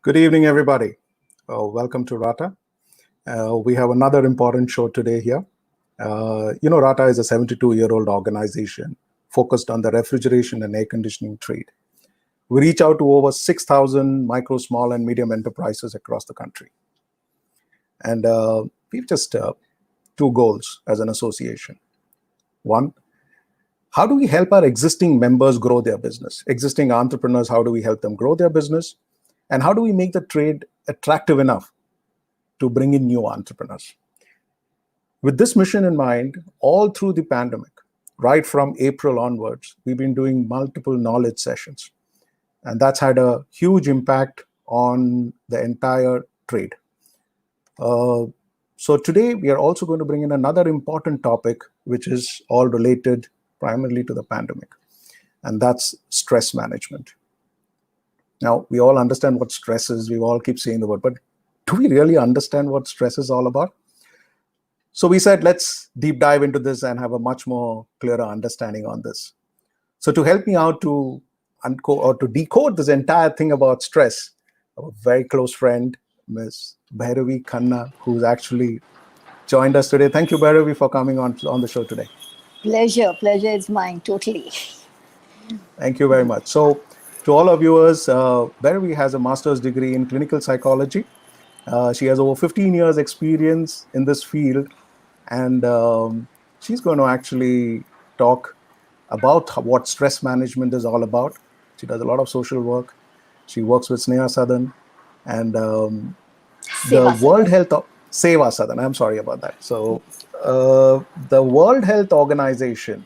Good evening, everybody. Welcome to Rata. We have another important show today here. Rata is a 72-year-old organization focused on the refrigeration and air conditioning trade. We reach out to over 6,000 micro, small, and medium enterprises across the country. And we've just two goals as an association. One, how do we help our existing members grow their business? Existing entrepreneurs, how do we help them grow their business? And how do we make the trade attractive enough to bring in new entrepreneurs? With this mission in mind, all through the pandemic, right from April onwards, we've been doing multiple knowledge sessions. And that's had a huge impact on the entire trade. So today, we are also going to bring in another important topic, which is all related primarily to the pandemic. And that's stress management. Now, we all understand what stress is. We all keep saying the word, but do we really understand what stress is all about? So we said, let's deep dive into this and have a much more clearer understanding on this. So to help me out to decode this entire thing about stress, a very close friend, Ms. Bhairavi Khanna, who's actually joined us today. Thank you, Bhairavi, for coming on the show today. Pleasure is mine, totally. Thank you very much. So to all our viewers, Bhairavi has a master's degree in clinical psychology. She has over 15 years experience in this field, and she's going to actually talk about what stress management is all about. She does a lot of social work. She works with Sneha Sadan and the World Health Seva Sadan. I'm sorry about that. So the World Health Organization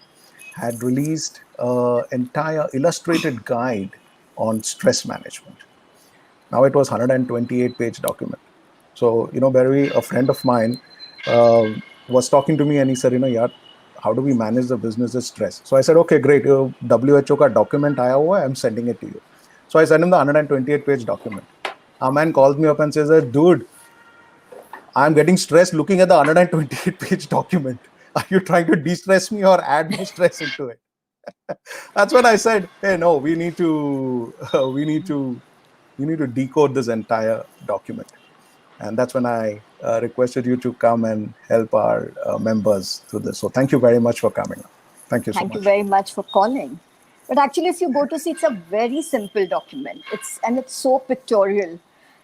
had released an entire illustrated guide on stress management. Now it was 128-page document. So, Bhairavi, a friend of mine was talking to me and he said, yaar, how do we manage the business' stress? So I said, okay, great. WHO ka document aaya hua hai, I'm sending it to you. So I sent him the 128-page document. A man calls me up and says, dude, I'm getting stressed looking at the 128-page document. Are you trying to de-stress me or add more stress into it? That's what I said. Hey, no, we need to decode this entire document. And that's when I requested you to come and help our members through this. So thank you very much for coming. Thank you so much. Thank you very much for calling. But actually, if you go to see, it's a very simple document. It's so pictorial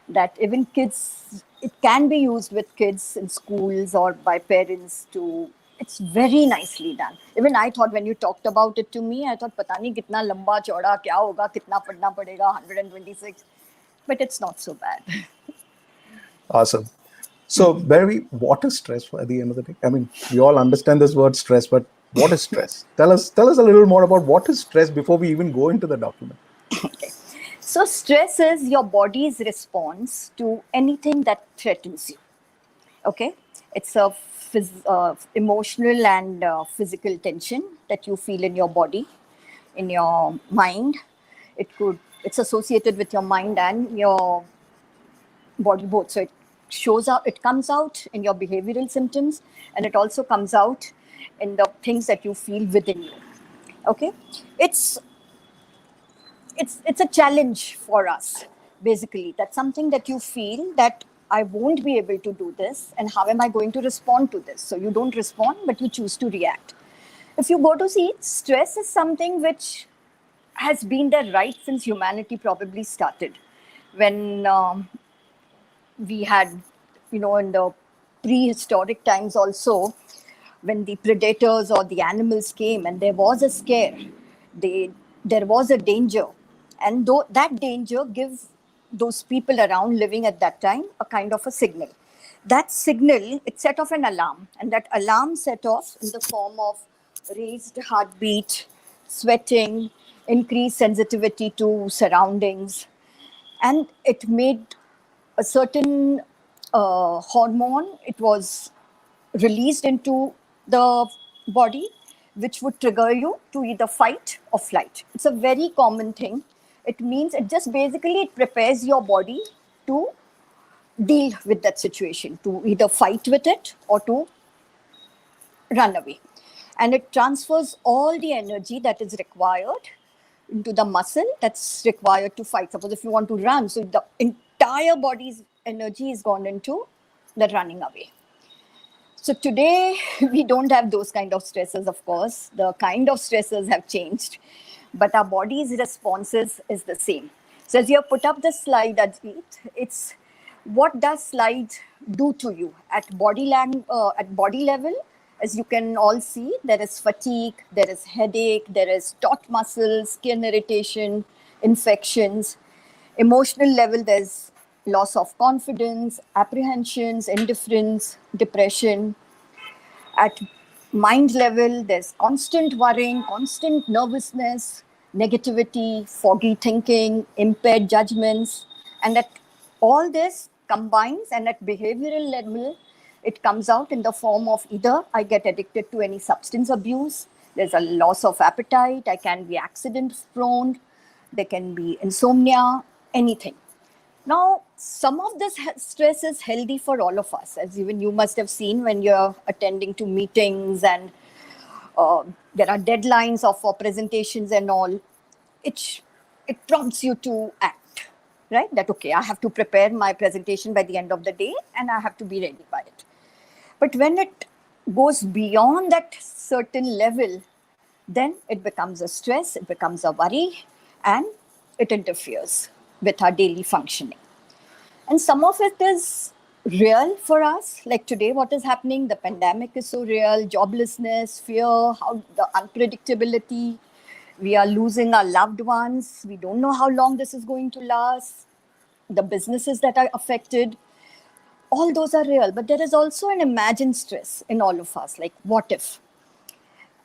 that even kids, it can be used with kids in schools or by parents to. It's very nicely done. Even I thought when you talked about it to me, I thought, pata nahi kitna lamba chauda, kya hoga, kitna padna padega, 126. But it's not so bad. Awesome. So, Bhairavi, what is stress at the end of the day? I mean, we all understand this word stress, but what is stress? Tell us a little more about what is stress before we even go into the document. Okay. So, stress is your body's response to anything that threatens you. Okay? It's a emotional and physical tension that you feel in your body, in your mind. It's associated with your mind and your body both. So it comes out in your behavioral symptoms, and it also comes out in the things that you feel within you. Okay, it's a challenge for us, basically. That's something that you feel that I won't be able to do this, and how am I going to respond to this? So you don't respond, but you choose to react. If you go to see, stress is something which has been there right since humanity probably started. When we had, in the prehistoric times also, when the predators or the animals came and there was a scare, there was a danger. And that danger gives those people around living at that time a kind of a signal. That signal, it set off an alarm. And that alarm set off in the form of raised heartbeat, sweating, increased sensitivity to surroundings. And it made a certain hormone, it was released into the body, which would trigger you to either fight or flight. It's a very common thing. It means it just basically it prepares your body to deal with that situation, to either fight with it or to run away. And it transfers all the energy that is required into the muscle that's required to fight. Suppose if you want to run, so the entire body's energy is gone into the running away. So today we don't have those kind of stresses, of course. The kind of stresses have changed, but our body's responses is the same. So as you have put up the slide, Ajit, it's what does slide do to you at at body level? As you can all see, there is fatigue, there is headache, there is taut muscles, skin irritation, infections. Emotional level, there's loss of confidence, apprehensions, indifference, depression. At mind level, there's constant worrying, constant nervousness, negativity, foggy thinking, impaired judgments. And that all this combines, and at behavioral level, it comes out in the form of either I get addicted to any substance abuse, there's a loss of appetite, I can be accident prone, there can be insomnia, anything. Now, some of this stress is healthy for all of us, as even you must have seen when you're attending to meetings and there are deadlines of for presentations and all. It it prompts you to act, right? That okay, I have to prepare my presentation by the end of the day, and I have to be ready by it. But when it goes beyond that certain level, then it becomes a stress, it becomes a worry, and it interferes with our daily functioning. And some of it is real for us. Like today, what is happening? The pandemic is so real, joblessness, fear, how the unpredictability. We are losing our loved ones. We don't know how long this is going to last. The businesses that are affected, all those are real. But there is also an imagined stress in all of us. Like, what if?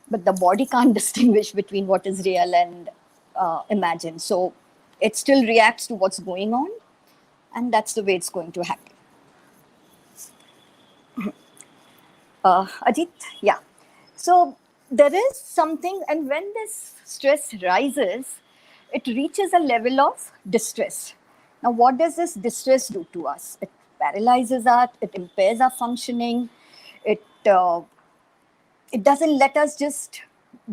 But the body can't distinguish between what is real and imagined. So it still reacts to what's going on, and that's the way it's going to happen. Ajit, yeah. So there is something, and when this stress rises, it reaches a level of distress. Now, what does this distress do to us? It paralyzes us, it impairs our functioning, it it doesn't let us just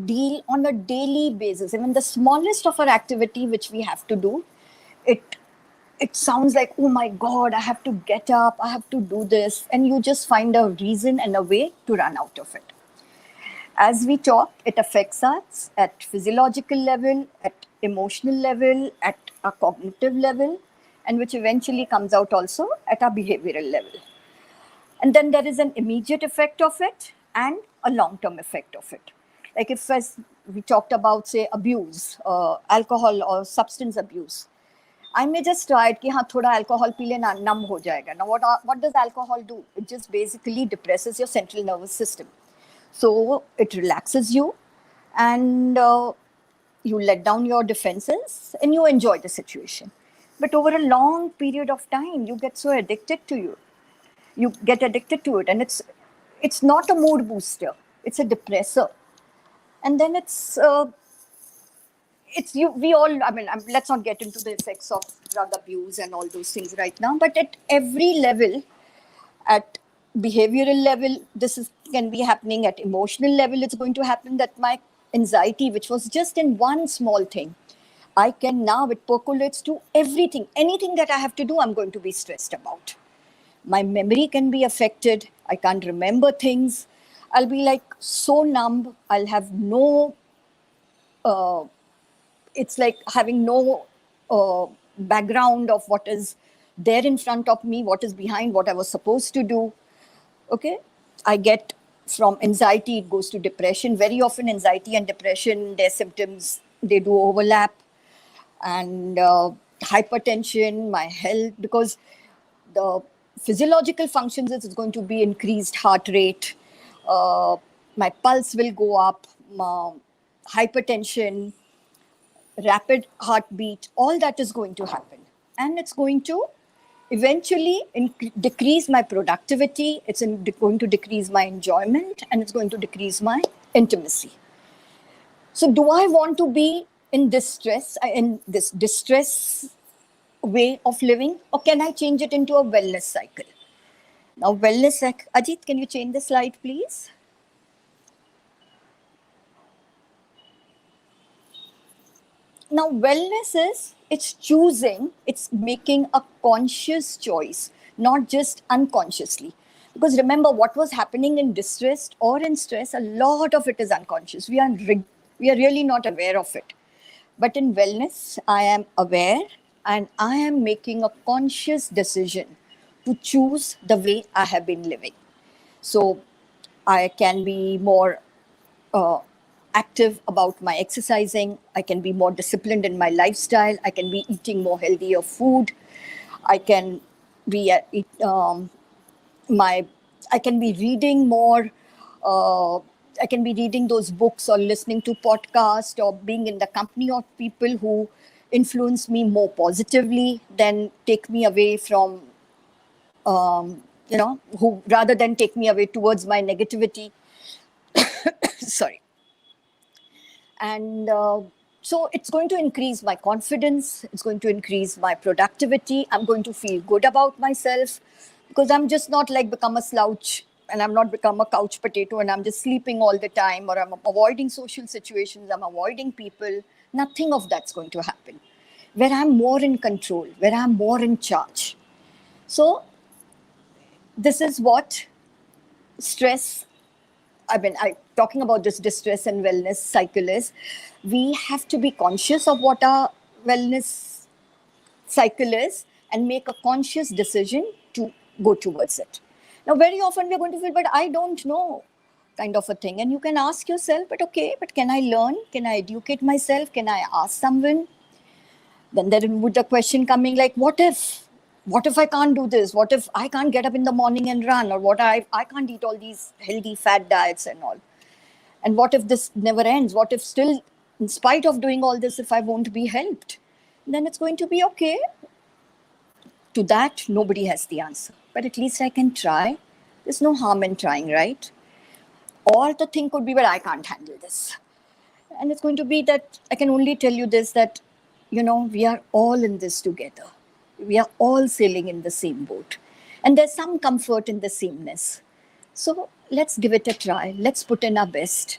deal on a daily basis. Even the smallest of our activity which we have to do, it it sounds like, oh my God, I have to get up, I have to do this. And you just find a reason and a way to run out of it. As we talk, it affects us at physiological level, at emotional level, at a cognitive level, and which eventually comes out also at our behavioral level. And then there is an immediate effect of it and a long-term effect of it. Like if as we talked about, say, abuse, alcohol or substance abuse, I may just try it कि हाँ थोड़ा alcohol P लेना numb हो जाएगा. Now what does alcohol do? It just basically depresses your central nervous system. So it relaxes you, and you let down your defenses and you enjoy the situation. But over a long period of time, you get so addicted to you. You get addicted to it, and it's not a mood booster. It's a depressor, and then it's you. We all. I mean, let's not get into the effects of drug abuse and all those things right now. But at every level, at behavioral level, can be happening. At emotional level, it's going to happen. That my anxiety, which was just in one small thing, I can now, it percolates to everything. Anything that I have to do, I'm going to be stressed about. My memory can be affected. I can't remember things. I'll be like so numb. I'll have no, it's like having no background of what is there in front of me, what is behind, what I was supposed to do. Okay. I get from anxiety, it goes to depression. Very often, anxiety and depression, their symptoms, they do overlap. And hypertension, my health, because the physiological functions is going to be increased heart rate, my pulse will go up, hypertension, rapid heartbeat, all that is going to happen. And it's going to eventually decrease my productivity, going to decrease my enjoyment, and it's going to decrease my intimacy. So do I want to be in this distress way of living, or can I change it into a wellness cycle? Now, Ajit, can you change the slide, please? Now, wellness is, it's choosing, it's making a conscious choice, not just unconsciously. Because remember, what was happening in distress or in stress, a lot of it is unconscious. We are really not aware of it. But in wellness, I am aware and I am making a conscious decision to choose the way I have been living. So I can be more uh, active about my exercising. I can be more disciplined in my lifestyle. I can be eating more healthier food. I can be my I can be reading more. I can be reading those books or listening to podcasts or being in the company of people who influence me more positively than take me away from, who rather than take me away towards my negativity. Sorry. And so it's going to increase my confidence, it's going to increase my productivity, I'm going to feel good about myself, because I'm just not like become a slouch, and I'm not become a couch potato and I'm just sleeping all the time, or I'm avoiding social situations, I'm avoiding people. Nothing of that's going to happen. Where I'm more in control, where I'm more in charge. So this is what stress, talking about this distress and wellness cycle is, we have to be conscious of what our wellness cycle is and make a conscious decision to go towards it. Now, very often we're going to feel, but I don't know, kind of a thing. And you can ask yourself, but okay, but can I learn? Can I educate myself? Can I ask someone? Then there would the question coming like, what if? What if I can't do this? What if I can't get up in the morning and run? Or I can't eat all these healthy fat diets and all? And what if this never ends? What if still, in spite of doing all this, if I won't be helped? Then it's going to be okay. To that, nobody has the answer. But at least I can try. There's no harm in trying, right? Or the thing could be, but I can't handle this. And it's going to be that I can only tell you this, that, we are all in this together. We are all sailing in the same boat. And there's some comfort in the sameness. So let's give it a try. Let's put in our best.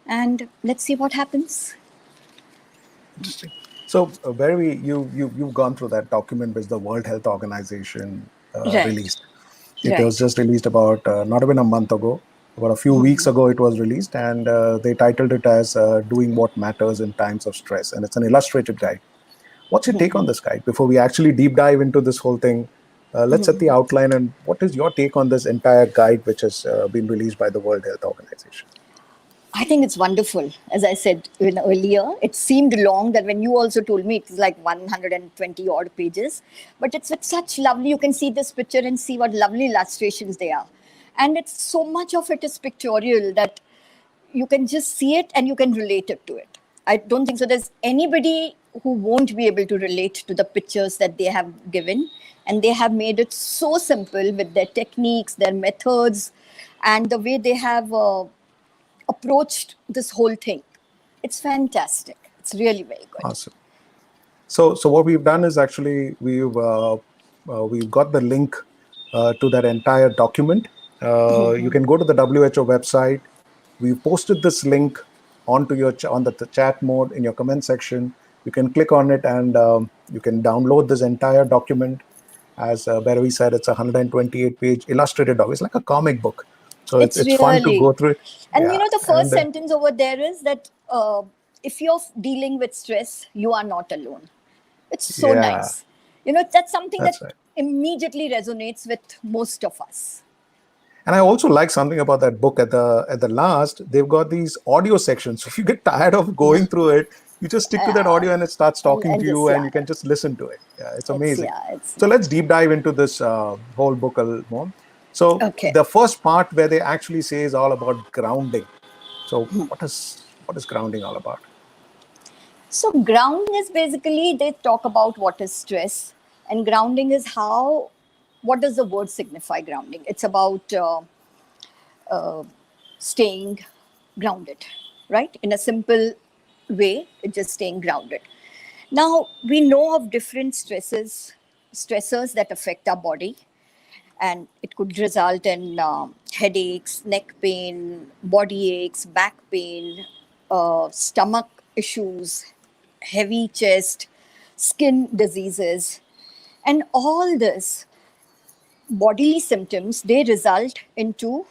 And let's see what happens. Interesting. So, Bhairavi, you've gone through that document which the World Health Organization Right, released. It was right. just released about not even a month ago. About a few weeks ago, it was released, and they titled it as "Doing What Matters in Times of Stress," and it's an illustrated guide. What's your take on this guide? Before we actually deep dive into this whole thing, let's set the outline. And what is your take on this entire guide, which has been released by the World Health Organization? I think it's wonderful. As I said even earlier, it seemed long that when you also told me it was like 120 odd pages, but it's with such lovely, you can see this picture and see what lovely illustrations they are. And it's so much of it is pictorial that you can just see it and you can relate it to it. I don't think so there's anybody who won't be able to relate to the pictures that they have given. And they have made it so simple with their techniques, their methods, and the way they have approached this whole thing. It's fantastic. It's really very good. Awesome. So what we've done is actually we've got the link to that entire document. You can go to the WHO website. We've posted this link onto on the chat mode in your comment section. You can click on it and you can download this entire document. As Bhairavi said, it's a 128-page illustrated doc. It's like a comic book, so It's it's fun to really, go through it. and Yeah, the first and sentence over there is that if you're dealing with stress, you are not alone. It's so yeah, nice. That's something that that's right. immediately resonates with most of us. And I also like something about that book at the last. They've got these audio sections. So if you get tired of going through it, you just stick to that audio and it starts talking And to just, you, and yeah, you can just listen to it. Yeah, it's it's, amazing. yeah, it's So let's nice. deep dive into this whole book a little more. So Okay. the first part where they actually say is all about grounding. So what is grounding all about? So grounding is basically, they talk about what is stress, and grounding is how. What does the word signify? Grounding. It's about staying grounded, right? In a simple way, it's just staying grounded. Now we know of different stressors that affect our body, and it could result in headaches, neck pain, body aches, back pain, stomach issues, heavy chest, skin diseases. And all this bodily symptoms, they result into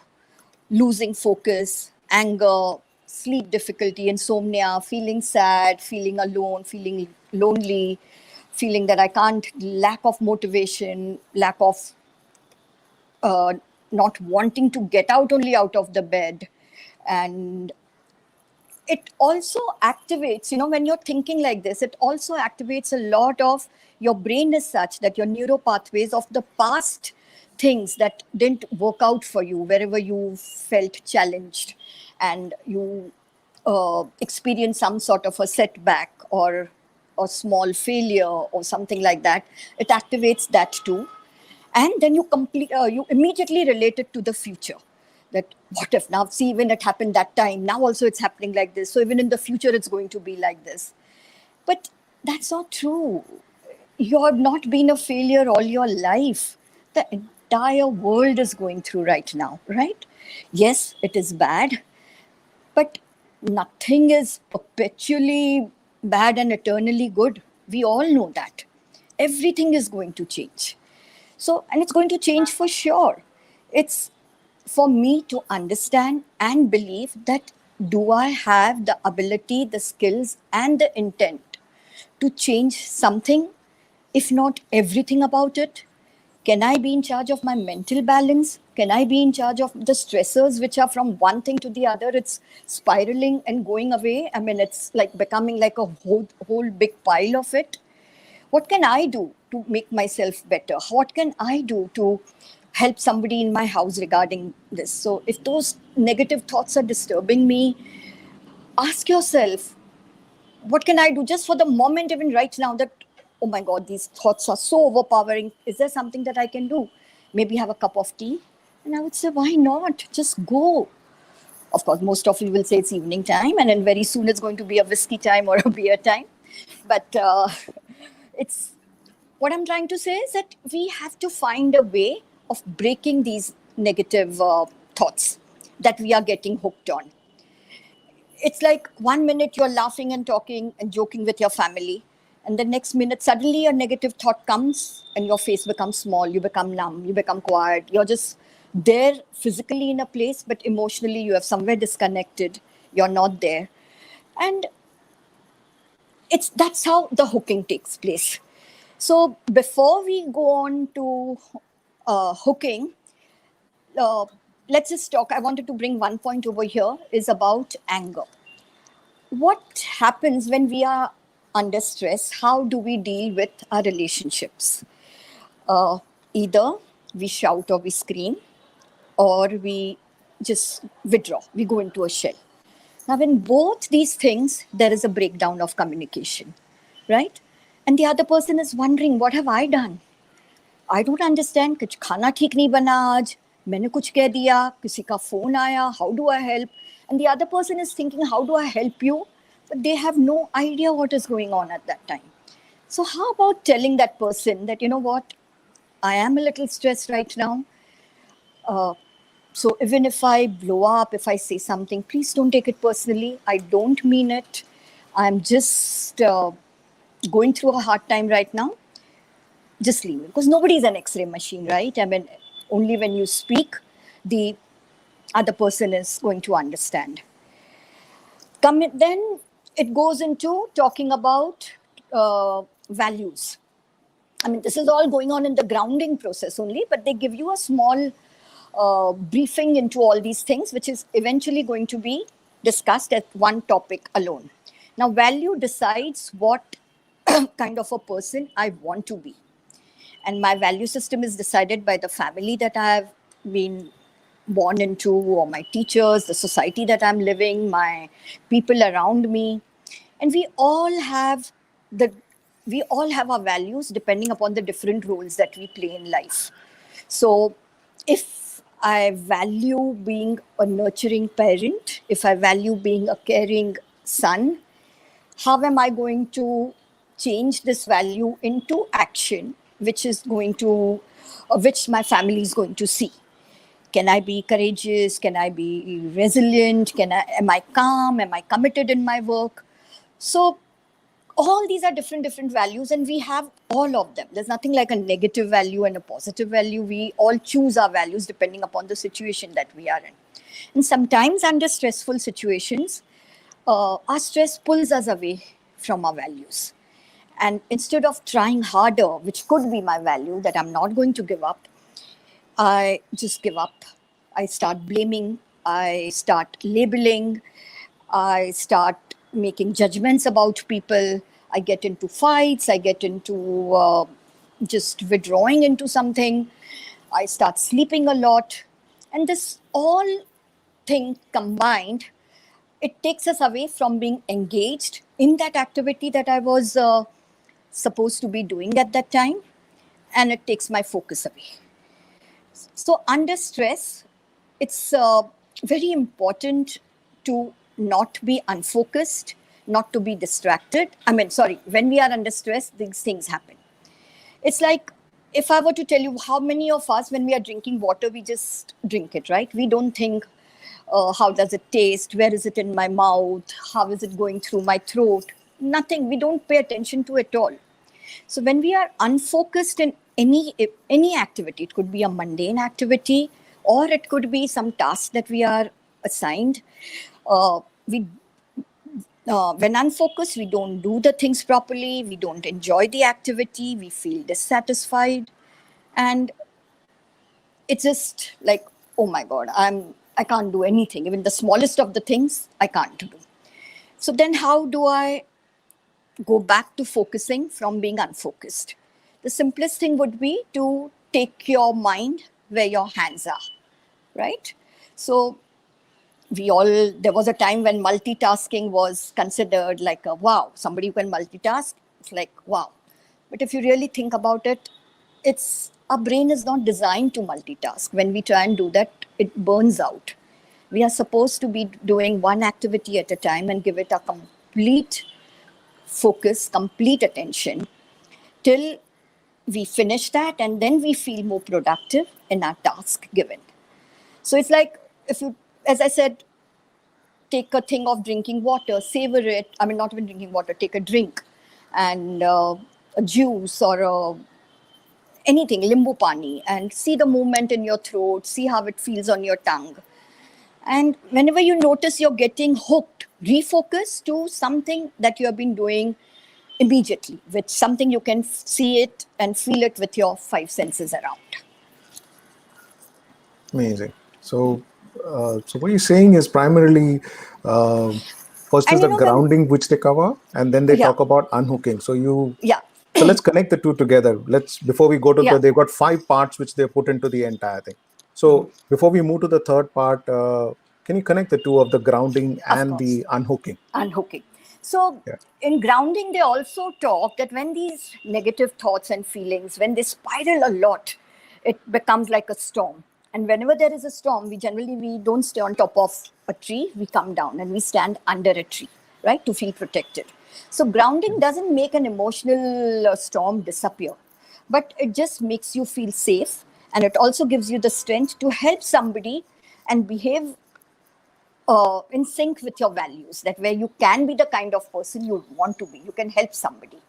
losing focus, anger, sleep difficulty, insomnia, feeling sad, feeling alone, feeling lonely, feeling that I can't, lack of motivation, lack of uh, not wanting to get out only out of the bed. And it also activates, when you're thinking like this, it also activates a lot of your brain is such that your neural pathways of the past things that didn't work out for you, wherever you felt challenged and you experience some sort of a setback or a small failure or something like that, it activates that too. And then you immediately relate it to the future, that what if now, see, when it happened that time, now also it's happening like this, so even in the future it's going to be like this. But that's not true. You have not been a failure all your life. The entire world is going through right now, right? Yes, it is bad, but nothing is perpetually bad and eternally good. We all know that. Everything is going to change. So, and it's going to change for sure. It's for me to understand and believe that, do I have the ability, the skills, and the intent to change something, if not everything about it? Can I be in charge of my mental balance? Can I be in charge of the stressors which are from one thing to the other? It's spiraling and going away. I mean, it's like becoming like a whole big pile of it. What can I do to make myself better? What can I do to help somebody in my house regarding this? So if those negative thoughts are disturbing me, ask yourself, what can I do just for the moment, even right now, that, oh my God, these thoughts are so overpowering. Is there something that I can do? Maybe have a cup of tea. And I would say, why not? Just go. Of course, most of you will say it's evening time, and then very soon it's going to be a whiskey time or a beer time. But it's what I'm trying to say is that we have to find a way of breaking these negative thoughts that we are getting hooked on. It's like 1 minute you're laughing and talking and joking with your family, and the next minute suddenly a negative thought comes and your face becomes small, you become numb, you become quiet, you're just there physically in a place, but emotionally you have somewhere disconnected, you're not there. And that's how the hooking takes place. So before we go on to hooking, uh, let's just talk. I wanted to bring one point over here is about anger. What happens when we are under stress? How do we deal with our relationships? Either we shout or we scream, or we just withdraw, we go into a shell. Now, in both these things, there is a breakdown of communication, right? And the other person is wondering, what have I done? I don't understand. कुछ खाना ठीक नहीं बना आज, मैंने कुछ कह दिया, किसी का phone आया, how do I help? And the other person is thinking, how do I help you? But they have no idea what is going on at that time. So how about telling that person that, you know what, I am a little stressed right now. So even if I blow up, if I say something, please don't take it personally. I don't mean it. I'm just going through a hard time right now. Just leave it. Because nobody is an X-ray machine, right? I mean, only when you speak, the other person is going to understand. Then it goes into talking about values. I mean, this is all going on in the grounding process only, but they give you a small briefing into all these things, which is eventually going to be discussed as one topic alone. Now, value decides what kind of a person I want to be. And my value system is decided by the family that I have been born into, or my teachers, the society that I'm living, my people around me. And we all have our values depending upon the different roles that we play in life. So if I value being a nurturing parent, if I value being a caring son, how am I going to change this value into action, which is going to, which my family is going to see? Can I be courageous? Can I be resilient? Am I calm? Am I committed in my work? So all these are different values, and we have all of them. There's nothing like a negative value and a positive value. We all choose our values depending upon the situation that we are in. And sometimes under stressful situations, our stress pulls us away from our values. And instead of trying harder, which could be my value that I'm not going to give up, I just give up. I start blaming. I start labeling. I start making judgments about people. I get into fights. I get into just withdrawing into something. I start sleeping a lot. And this all thing combined, it takes us away from being engaged in that activity that I was supposed to be doing at that time. And it takes my focus away. So, under stress, it's very important to not be unfocused, not to be distracted. When we are under stress, these things happen. It's like if I were to tell you how many of us, when we are drinking water, we just drink it, right? We don't think, how does it taste? Where is it in my mouth? How is it going through my throat? Nothing. We don't pay attention to it all. So when we are unfocused in any activity, it could be a mundane activity, or it could be some task that we are assigned. We When unfocused, we don't do the things properly. We don't enjoy the activity. We feel dissatisfied, and it's just like, oh my God, I can't do anything. Even the smallest of the things I can't do. So then, how do I go back to focusing from being unfocused? The simplest thing would be to take your mind where your hands are, right? So there was a time when multitasking was considered like a wow, somebody who can multitask, it's like wow. But if you really think about it, our brain is not designed to multitask. When we try and do that, it burns out. We are supposed to be doing one activity at a time and give it a complete focus, complete attention till we finish that, and then we feel more productive in our task given. So it's like, if you, as I said, take a thing of drinking water, savor it. Not even drinking water, take a drink and a juice or anything, limbu pani, and see the movement in your throat, see how it feels on your tongue. And whenever you notice you're getting hooked, refocus to something that you have been doing immediately, with something you can see it and feel it with your five senses around. Amazing. So what you're saying is primarily, first And is the grounding which they cover, and then they yeah, talk about unhooking. yeah, So let's connect the two together. Before we go to yeah, they've got 5 parts which they put into the entire thing. So before we move to the third part, can you connect the two of the grounding of and course. the unhooking? Unhooking. So Yeah. in grounding, they also talk that when these negative thoughts and feelings, when they spiral a lot, it becomes like a storm. And whenever there is a storm, we don't stay on top of a tree, we come down and we stand under a tree, right, to feel protected. So grounding doesn't make an emotional storm disappear, but it just makes you feel safe, and it also gives you the strength to help somebody and behave in sync with your values, that where you can be the kind of person you want to be, you can help somebody.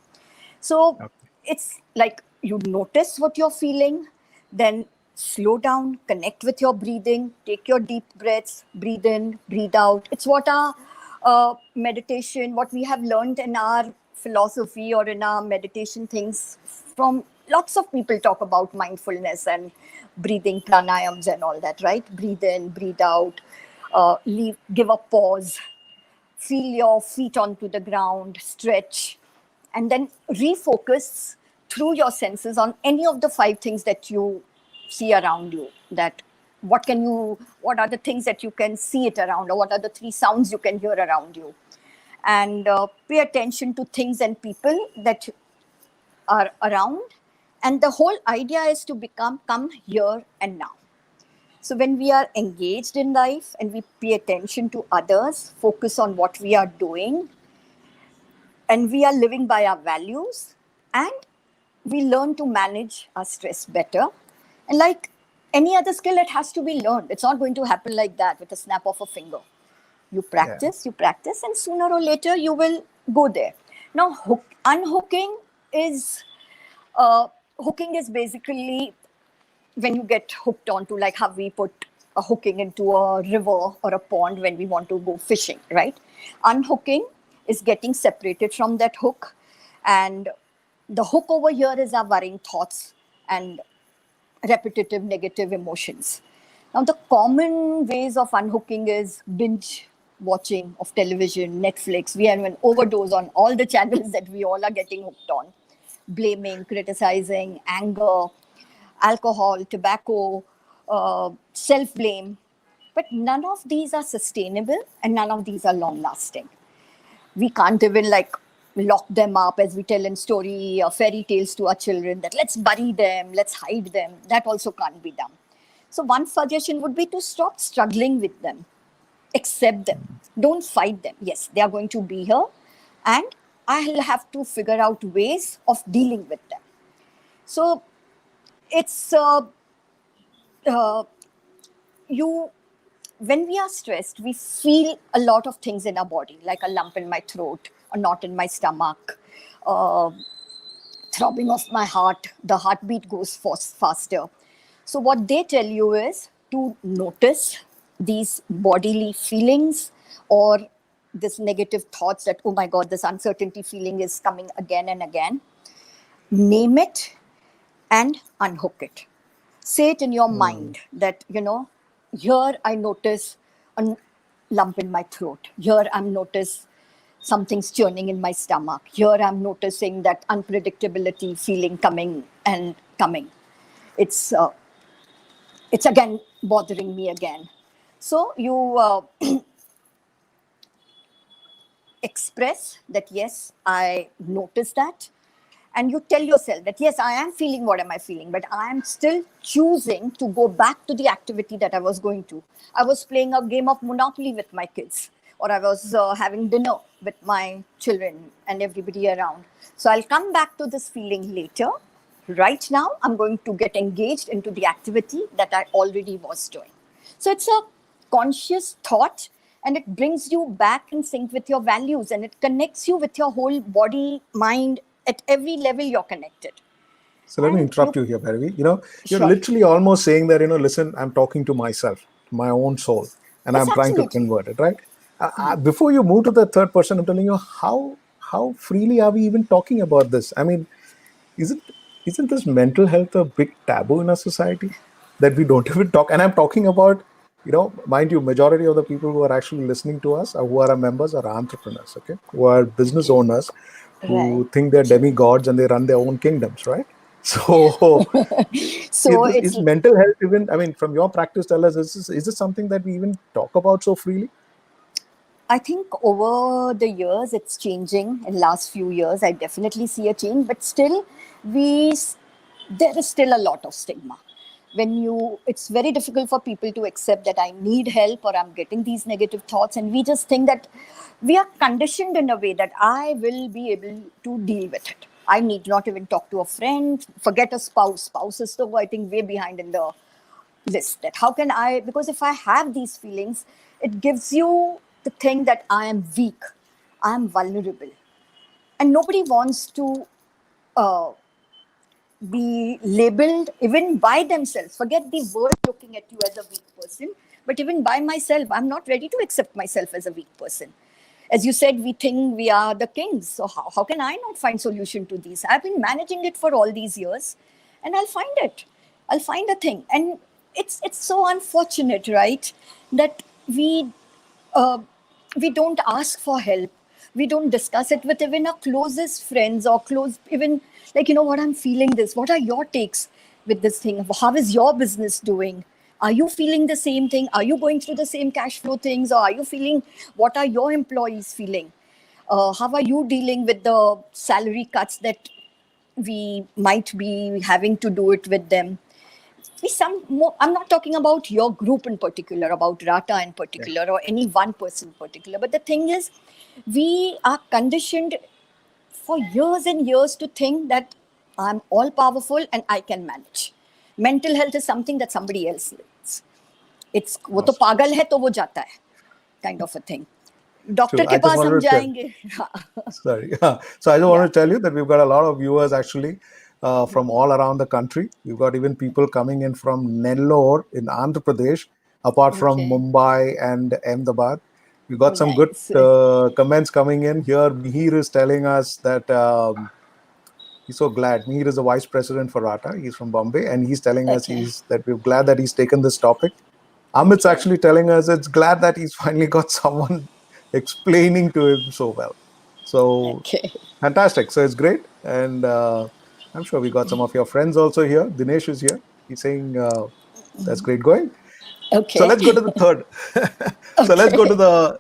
So Okay. it's like you notice what you're feeling, then slow down, connect with your breathing, take your deep breaths, breathe in, breathe out. It's what our meditation, what we have learned in our philosophy or in our meditation things, from lots of people talk about mindfulness and breathing pranayams and all that, right? Breathe in, breathe out, give a pause, feel your feet onto the ground, stretch, and then refocus through your senses on any of the 5 things that you see around you. That what are the things that you can see it around, or what are the 3 sounds you can hear around you, and pay attention to things and people that are around. And the whole idea is to come here and now. So when we are engaged in life and we pay attention to others, focus on what we are doing, and we are living by our values, and we learn to manage our stress better. And like any other skill, it has to be learned. It's not going to happen like that with a snap of a finger. You Yeah. practice, and sooner or later you will go there. Now, unhooking is hooking is basically when you get hooked onto, like how we put a hooking into a river or a pond when we want to go fishing, right? Unhooking is getting separated from that hook, and the hook over here is our worrying thoughts and repetitive negative emotions. Now, the common ways of unhooking is binge watching of television, Netflix. We have an overdose on all the channels that we all are getting hooked on. Blaming, criticizing, anger, alcohol, tobacco, self blame. But none of these are sustainable and none of these are long lasting. We can't even like lock them up, as we tell in story or fairy tales to our children, that let's bury them, let's hide them. That also can't be done. So one suggestion would be to stop struggling with them, accept them, don't fight them. Yes, they are going to be here, and I'll have to figure out ways of dealing with them. So it's you when we are stressed, we feel a lot of things in our body, like a lump in my throat, a knot in my stomach, uh, throbbing of my heart, the heartbeat goes faster. So, what they tell you is to notice these bodily feelings or this negative thoughts that, oh my God, this uncertainty feeling is coming again and again. Name it and unhook it. Say it in your mind that, here I notice a lump in my throat. Here I'm notice something's churning in my stomach. Here I'm noticing that unpredictability feeling coming and coming. It's it's again bothering me again. So you express that, yes, I notice that. And you tell yourself that, yes, I am feeling what am I feeling, but I am still choosing to go back to the activity that I was going to. I was playing a game of Monopoly with my kids, or I was having dinner with my children and everybody around. So I'll come back to this feeling later. Right now, I'm going to get engaged into the activity that I already was doing. So it's a conscious thought, and it brings you back in sync with your values, and it connects you with your whole body, mind. At every level, you're connected. So let me And interrupt you here, Bhairavi. You're sure, literally almost saying that, listen, I'm talking to myself, my own soul, and yes, I'm trying to absolutely. convert it, right? Before you move to the third person, I'm telling you how freely are we even talking about this? I mean, isn't isn't this mental health a big taboo in our society that we don't even talk? And I'm talking about, mind you, majority of the people who are actually listening to us, who are our members, are entrepreneurs, okay, who are business Okay. owners, Right. who think they're demigods and they run their own kingdoms, right? So, So it's is mental health even? I mean, from your practice, tell us, is this something that we even talk about so freely? I think over the years it's changing. In last few years, I definitely see a change, but still, we there is still a lot of stigma. It's very difficult for people to accept that I need help or I'm getting these negative thoughts, and we just think that we are conditioned in a way that I will be able to deal with it. I need not even talk to a friend. Forget a spouse. Spouse is the I think way behind in the list. That how can I, because if I have these feelings, it gives you the thing that I am weak, I am vulnerable, and nobody wants to uh, be labeled even by themselves. Forget the world looking at you as a weak person, but even by myself, I'm not ready to accept myself as a weak person. As you said, we think we are the kings, so how can I not find solution to these? I've been managing it for all these years, and I'll find a thing. And it's so unfortunate, right, that uh, we don't ask for help. We don't discuss it with even our closest friends or close, even like, what I'm feeling this. What are your takes with this thing? How is your business doing? Are you feeling the same thing? Are you going through the same cash flow things? Or are you feeling, what are your employees feeling? How are you dealing with the salary cuts that we might be having to do it with them? Some more, I'm not talking about your group in particular, about Rata in Yeah. particular, or any one person in particular. But the thing is, we are conditioned for years and years to think that I'm all powerful and I can manage. Mental health is something that somebody else needs. It's वो तो Awesome. पागल है तो वो जाता है, kind of a thing. Doctor True. के I just पास हम wanted to tell. जाएंगे. Sorry. So I just Yeah. want to tell you that we've got a lot of viewers actually from all around the country. We've got even people coming in from Nellore in Andhra Pradesh, apart from Okay. Mumbai and Ahmedabad. We've got some good Nice. comments coming in here. Mihir is telling us that he's so glad. Mihir is the vice president for RATA. He's from Bombay, and he's telling us Okay. he's that we're glad that he's taken this topic. Amit's Okay. actually telling us it's glad that he's finally got someone explaining to him so well. So Okay. fantastic. So it's great. And I'm sure we got some of your friends also here. Dinesh is here. He's saying that's great going. So Okay. let's go to the third. so let's go to Okay. the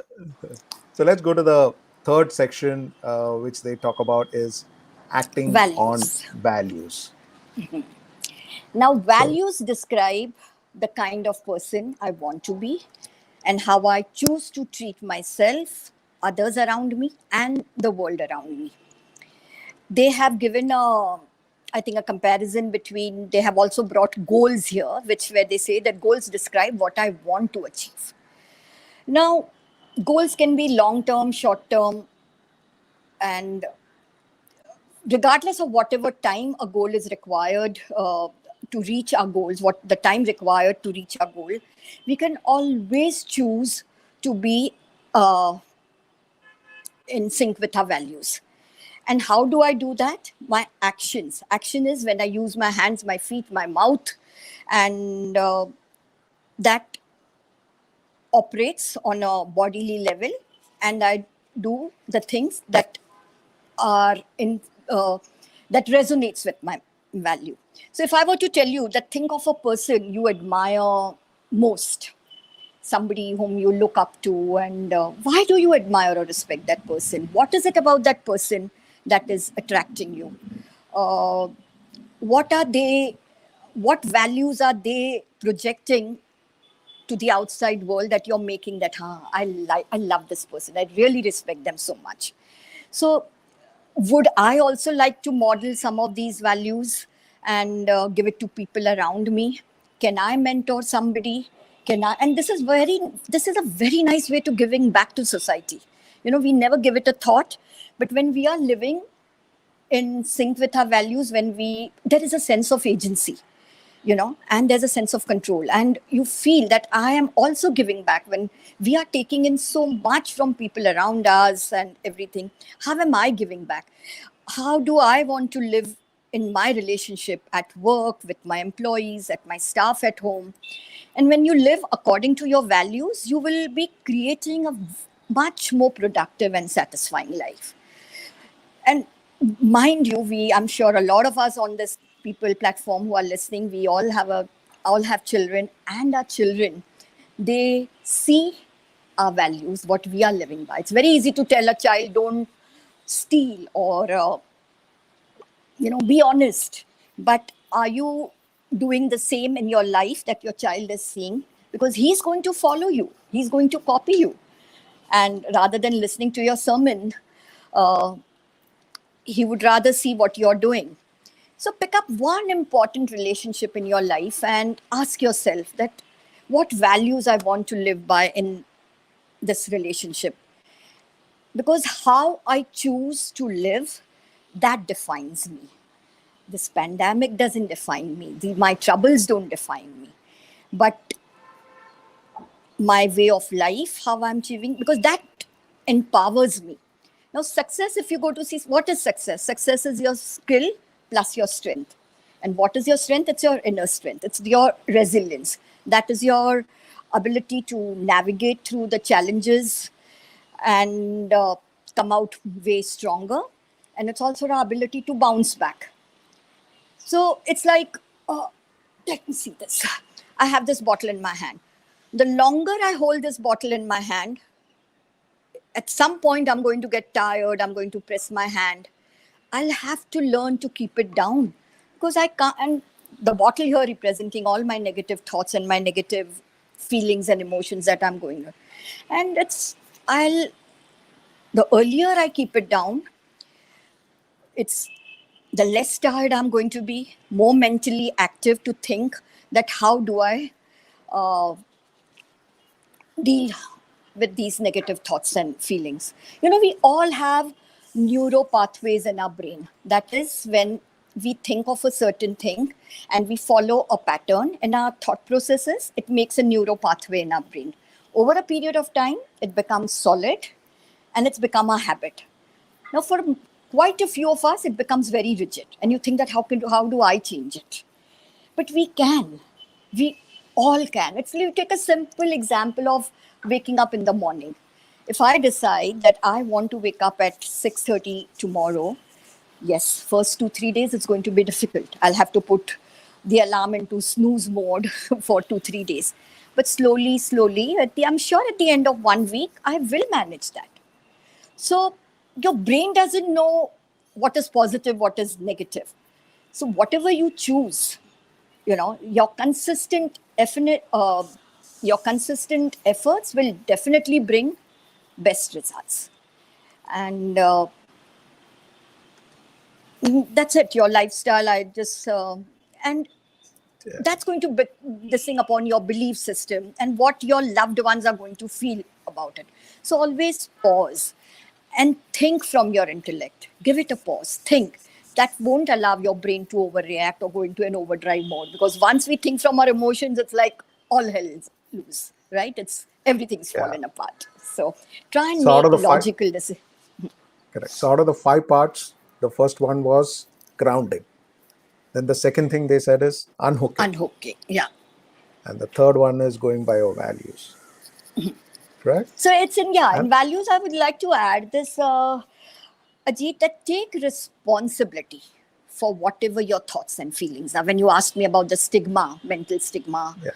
so let's go to the third section, which they talk about is acting on Values. values. Now, So values describe the kind of person I want to be and how I choose to treat myself, others around me, and the world around me. They have given I think, a comparison between, they have also brought goals here, which where they say that goals describe what I want to achieve. Now, goals can be long term, short term, and regardless of whatever time a goal is required to reach our goals, what the time required to reach our goal, we can always choose to be uh, in sync with our values. And how do I do that? My actions. Action is when I use my hands, my feet, my mouth, and that operates on a bodily level, and I do the things that are in that resonates with my value. So if I were to tell you that, think of a person you admire most, somebody whom you look up to, and why do you admire or respect that person? What is it about that person that is attracting you? uh, what are they, what values are they projecting to the outside world that you're making that, huh, I love this person, I really respect them so much? So would I also like to model some of these values and give it to people around me? Can I mentor somebody? Can I? And this is a very nice way to giving back to society. You know, we never give it a thought, but when we are living in sync with our values, when we, there is a sense of agency, you know, and there's a sense of control, and you feel that I am also giving back. When we are taking in so much from people around us and everything, how am I giving back? How do I want to live in my relationship at work, with my employees, at my staff at home? And when you live according to your values, you will be creating a much more productive and satisfying life. And mind you, we, I'm sure a lot of us on this people platform who are listening, we all have children, and our children, they see our values, what we are living by. It's very easy to tell a child, don't steal, or be honest. But are you doing the same in your life that your child is seeing? Because he's going to follow you, he's going to copy you, and rather than listening to your sermon, uh, he would rather see what you're doing. So pick up one important relationship in your life and ask yourself that, what values I want to live by in this relationship. Because how I choose to live, that defines me. This pandemic doesn't define me. My troubles don't define me. But my way of life, how I'm achieving, because that empowers me. Now, success, if you go to see what is success, success is your skill plus your strength. And what is your strength? It's your inner strength, it's your resilience. That is your ability to navigate through the challenges and come out way stronger. And it's also our ability to bounce back. So it's like, uh, let me see this. I have this bottle in my hand. The longer I hold this bottle in my hand, at some point I'm going to get tired, I'm going to press my hand. I'll have to learn to keep it down, because I can't. And the bottle here representing all my negative thoughts and my negative feelings and emotions that I'm going through. And I'll, the earlier I keep it down, it's the less tired I'm going to be, more mentally active to think that how do I uh, deal with these negative thoughts and feelings. We all have neuro pathways in our brain. That is, when we think of a certain thing and we follow a pattern in our thought processes, it makes a neuro pathway in our brain. Over a period of time, it becomes solid and it's become a habit. Now, for quite a few of us, it becomes very rigid. And you think that how do I change it? But we can. We all can. You take a simple example of waking up in the morning. If I decide that I want to wake up at 6:30 tomorrow, yes, first 2-3 days it's going to be difficult. I'll have to put the alarm into snooze mode for 2-3 days. But slowly, slowly, I'm sure at the end of 1 week, I will manage that. So your brain doesn't know what is positive, what is negative. So whatever you choose, your consistent efforts will definitely bring best results. And that's it. Your lifestyle, and that's going to be this thing upon your belief system and what your loved ones are going to feel about it. So always pause and think from your intellect. Give it a pause. Think. That won't allow your brain to overreact or go into an overdrive mode, because once we think from our emotions, it's like all hell is loose, right? Everything's Yeah. fallen apart. So try and So out make of the five, logical decisions. correct. So out of the 5 parts, the first one was grounding. Then the second thing they said is unhooking. Unhooking, yeah. And the third one is going by your values. Correct? So it's in And values. I would like to add this, Ajit, that take responsibility for whatever your thoughts and feelings are. When you asked me about the stigma, mental stigma, yeah,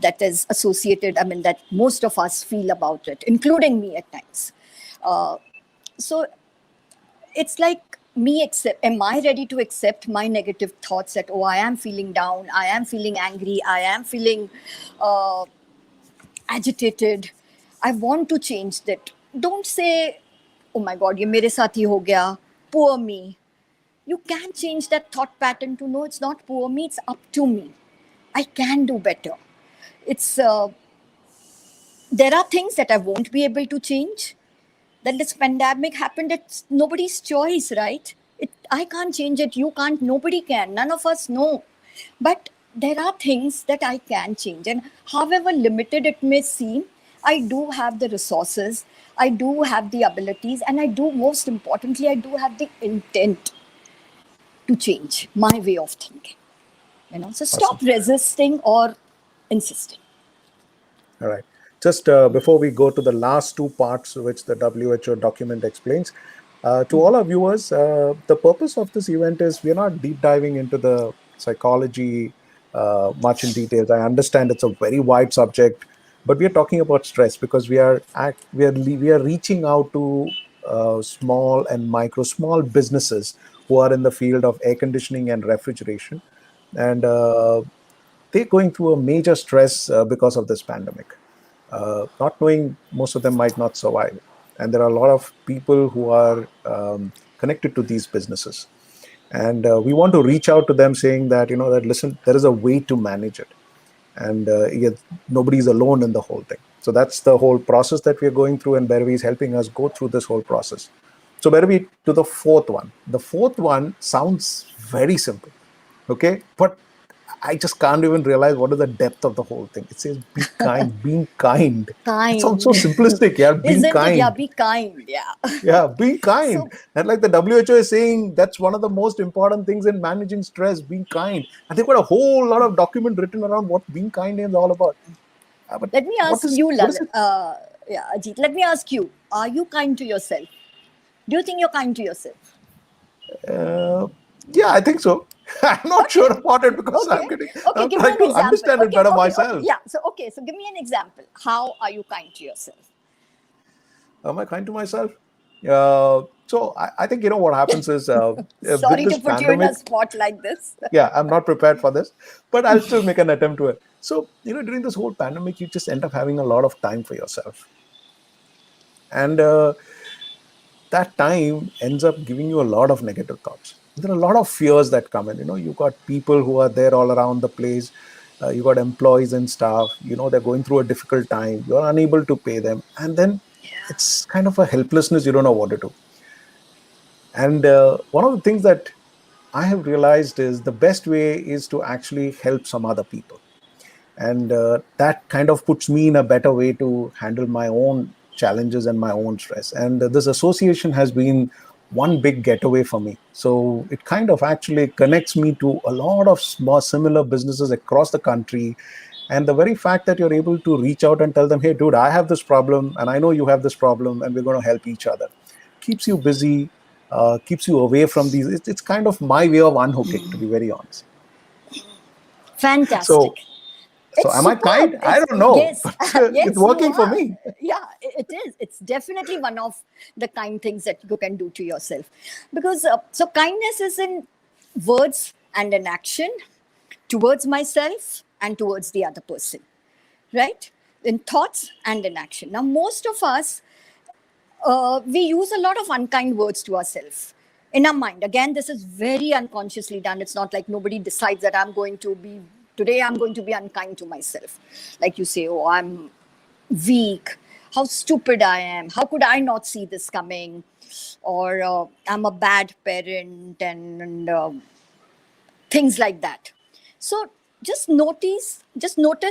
that is associated, that most of us feel about it, including me at times. So it's like am I ready to accept my negative thoughts that, I am feeling down, I am feeling angry, I am feeling agitated, I want to change that. Don't say, oh my God, ye mere saath hi ho gaya, poor me. You can change that thought pattern to know it's not poor me, it's up to me. I can do better. There are things that I won't be able to change. That this pandemic happened, it's nobody's choice, right? I can't change it, you can't, nobody can, none of us know. But there are things that I can change. And however limited it may seem, I do have the resources, I do have the abilities, and most importantly, I do have the intent to change my way of thinking. So awesome. stop resisting or insisting. All right. Just before we go to the last 2 parts, which the WHO document explains, to all our viewers, the purpose of this event is we're not deep diving into the psychology much in details. I understand it's a very wide subject, but we are talking about stress because we are reaching out to small businesses who are in the field of air conditioning and refrigeration, and they're going through a major stress because of this pandemic. Not knowing, most of them might not survive. And there are a lot of people who are connected to these businesses. And we want to reach out to them saying that, that listen, there is a way to manage it. And nobody's alone in the whole thing. So that's the whole process that we're going through, and Bhairavi is helping us go through this whole process. So Bhairavi, to the fourth one. The fourth one sounds very simple, okay? But I just can't even realize what is the depth of the whole thing. It says be kind, being kind. It sounds Kind. so simplistic, yeah, being Isn't it? Yeah, kind. be kind. Yeah. Yeah, being kind. So And like the WHO is saying, that's one of the most important things in managing stress, being kind. And they've got a whole lot of document written around what being kind is all about. But let me what ask is you, what is it? yeah, Ajit, let me ask you, are you kind to yourself? Do you think you're kind to yourself? Uh, yeah, I think so. I'm not Okay. sure about it because Okay. Okay, I'm give me trying an to example. understand it Okay, better okay, okay. myself. Yeah. So give me an example. How are you kind to yourself? Am I kind to myself? So I think what happens is with Sorry this to put you in a pandemic. spot like this. Yeah, I'm not prepared for this, but I'll still make an attempt to it. So during this whole pandemic, you just end up having a lot of time for yourself, and that time ends up giving you a lot of negative thoughts. There are a lot of fears that come in. You've got people who are there all around the place. You got employees and staff, they're going through a difficult time, you're unable to pay them, and then it's kind of a helplessness, you don't know what to do. And one of the things that I have realized is the best way is to actually help some other people. And that kind of puts me in a better way to handle my own challenges and my own stress. And this association has been one big getaway for me. So it kind of actually connects me to a lot of small similar businesses across the country. And the very fact that you're able to reach out and tell them, hey dude, I have this problem and I know you have this problem and we're going to help each other, keeps you busy, keeps you away from these. It's kind of my way of unhooking, to be very honest. Fantastic. So so It's am I kind? superb. I It's don't know, yes, but it's yes, you working for are. me. Yeah, it is. It's definitely one of the kind things that you can do to yourself, because so kindness is in words and in action towards myself and towards the other person, right? In thoughts and in action. Now, most of us we use a lot of unkind words to ourselves in our mind. Again, this is very unconsciously done. It's not like nobody decides that today I'm going to be unkind to myself. Like you say, oh, I'm weak. How stupid I am. How could I not see this coming? Or I'm a bad parent, and things like that. So just notice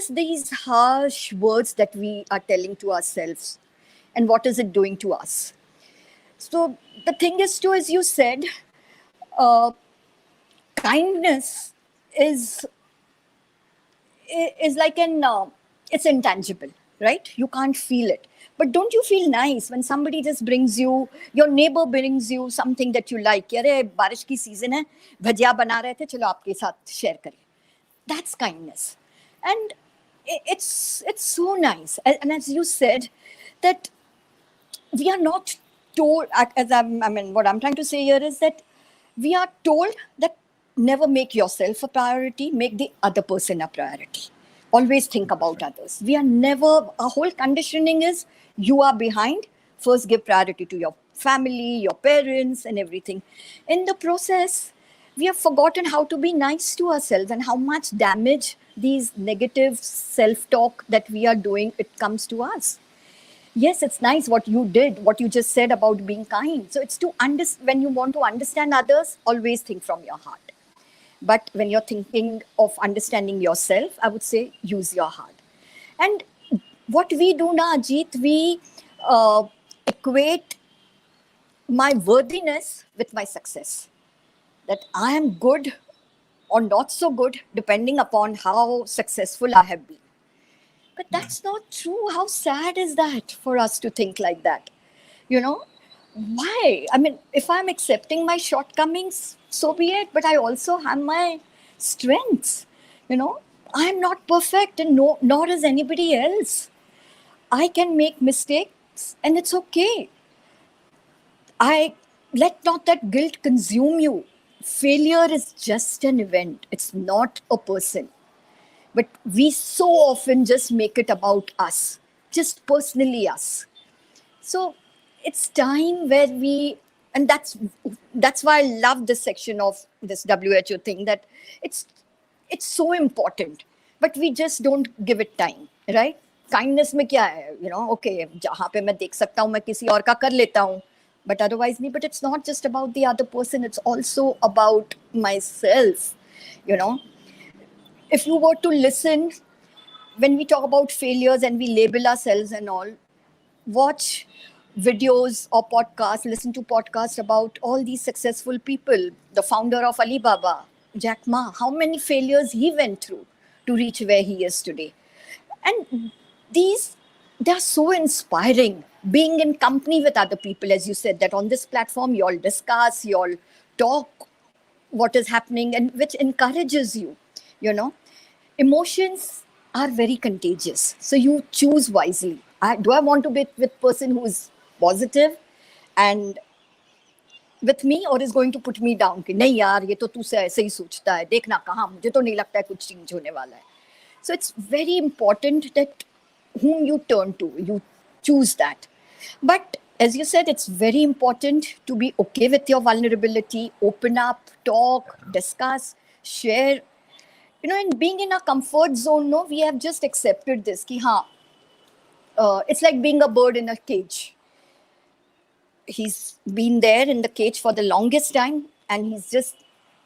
these harsh words that we are telling to ourselves, and what is it doing to us. So the thing is too, as you said, uh, kindness is is like an it's intangible, right? You can't feel it. But don't you feel nice when somebody just brings you, your neighbor brings you something that you like? अरे बारिश की season है, भजिया बना रहे थे, चलो आपके साथ शेयर करें. That's kindness. And it's so nice. And as you said, that we are not told, I mean, what I'm trying to say here is that we are told that never make yourself a priority, make the other person a priority. Always think about others. We are never, our whole conditioning is you are behind, first give priority to your family, your parents, and everything. In the process, we have forgotten how to be nice to ourselves, and how much damage these negative self talk that we are doing, it comes to us. Yes, it's nice what you did, what you just said about being kind. So it's to when you want to understand others, always think from your heart. But when you're thinking of understanding yourself, I would say use your heart. And what we do now, Ajit, we uh, equate my worthiness with my success. That I am good or not so good depending upon how successful I have been. But that's not true. How sad is that for us to think like that? You know, why? I mean, if I'm accepting my shortcomings, so be it. But I also have my strengths. You know, I'm not perfect, and no, nor is anybody else. I can make mistakes, and it's okay. I let not that guilt consume you. Failure is just an event. It's not a person. But we so often just make it about us, just personally us. So it's time where we, and that's why I love this section of this WHO thing, that it's it's so important, but we just don't give it time, right? Kindness में क्या है, okay, जहाँ पे मैं देख सकता हूँ मैं किसी और का कर लेता हूँ, but otherwise नहीं. But it's not just about the other person, it's also about myself. you know if you were to listen, when we talk about failures and we label ourselves and all, watch videos or podcasts, listen to podcasts about all these successful people, the founder of Alibaba, Jack Ma, how many failures he went through to reach where he is today. And these, they're so inspiring. Being in company with other people, as you said, that on this platform, you all discuss, you all talk what is happening, and which encourages you, you know emotions are very contagious, so you choose wisely. Do I want to be with person who is positive and with me, or is going to put me down कि नहीं यार ये तो तू से ऐसे ही सोचता है, देखना कहाँ, मुझे तो नहीं लगता है कुछ चेंज होने वाला है. So it's very important that whom you turn to, you choose that. But as you said, it's very important to be okay with your vulnerability, open up, talk, discuss, share. In being in a comfort zone, no, we have just accepted this. Ki, haan, it's like being a bird in a cage. He's been there in the cage for the longest time, and he's just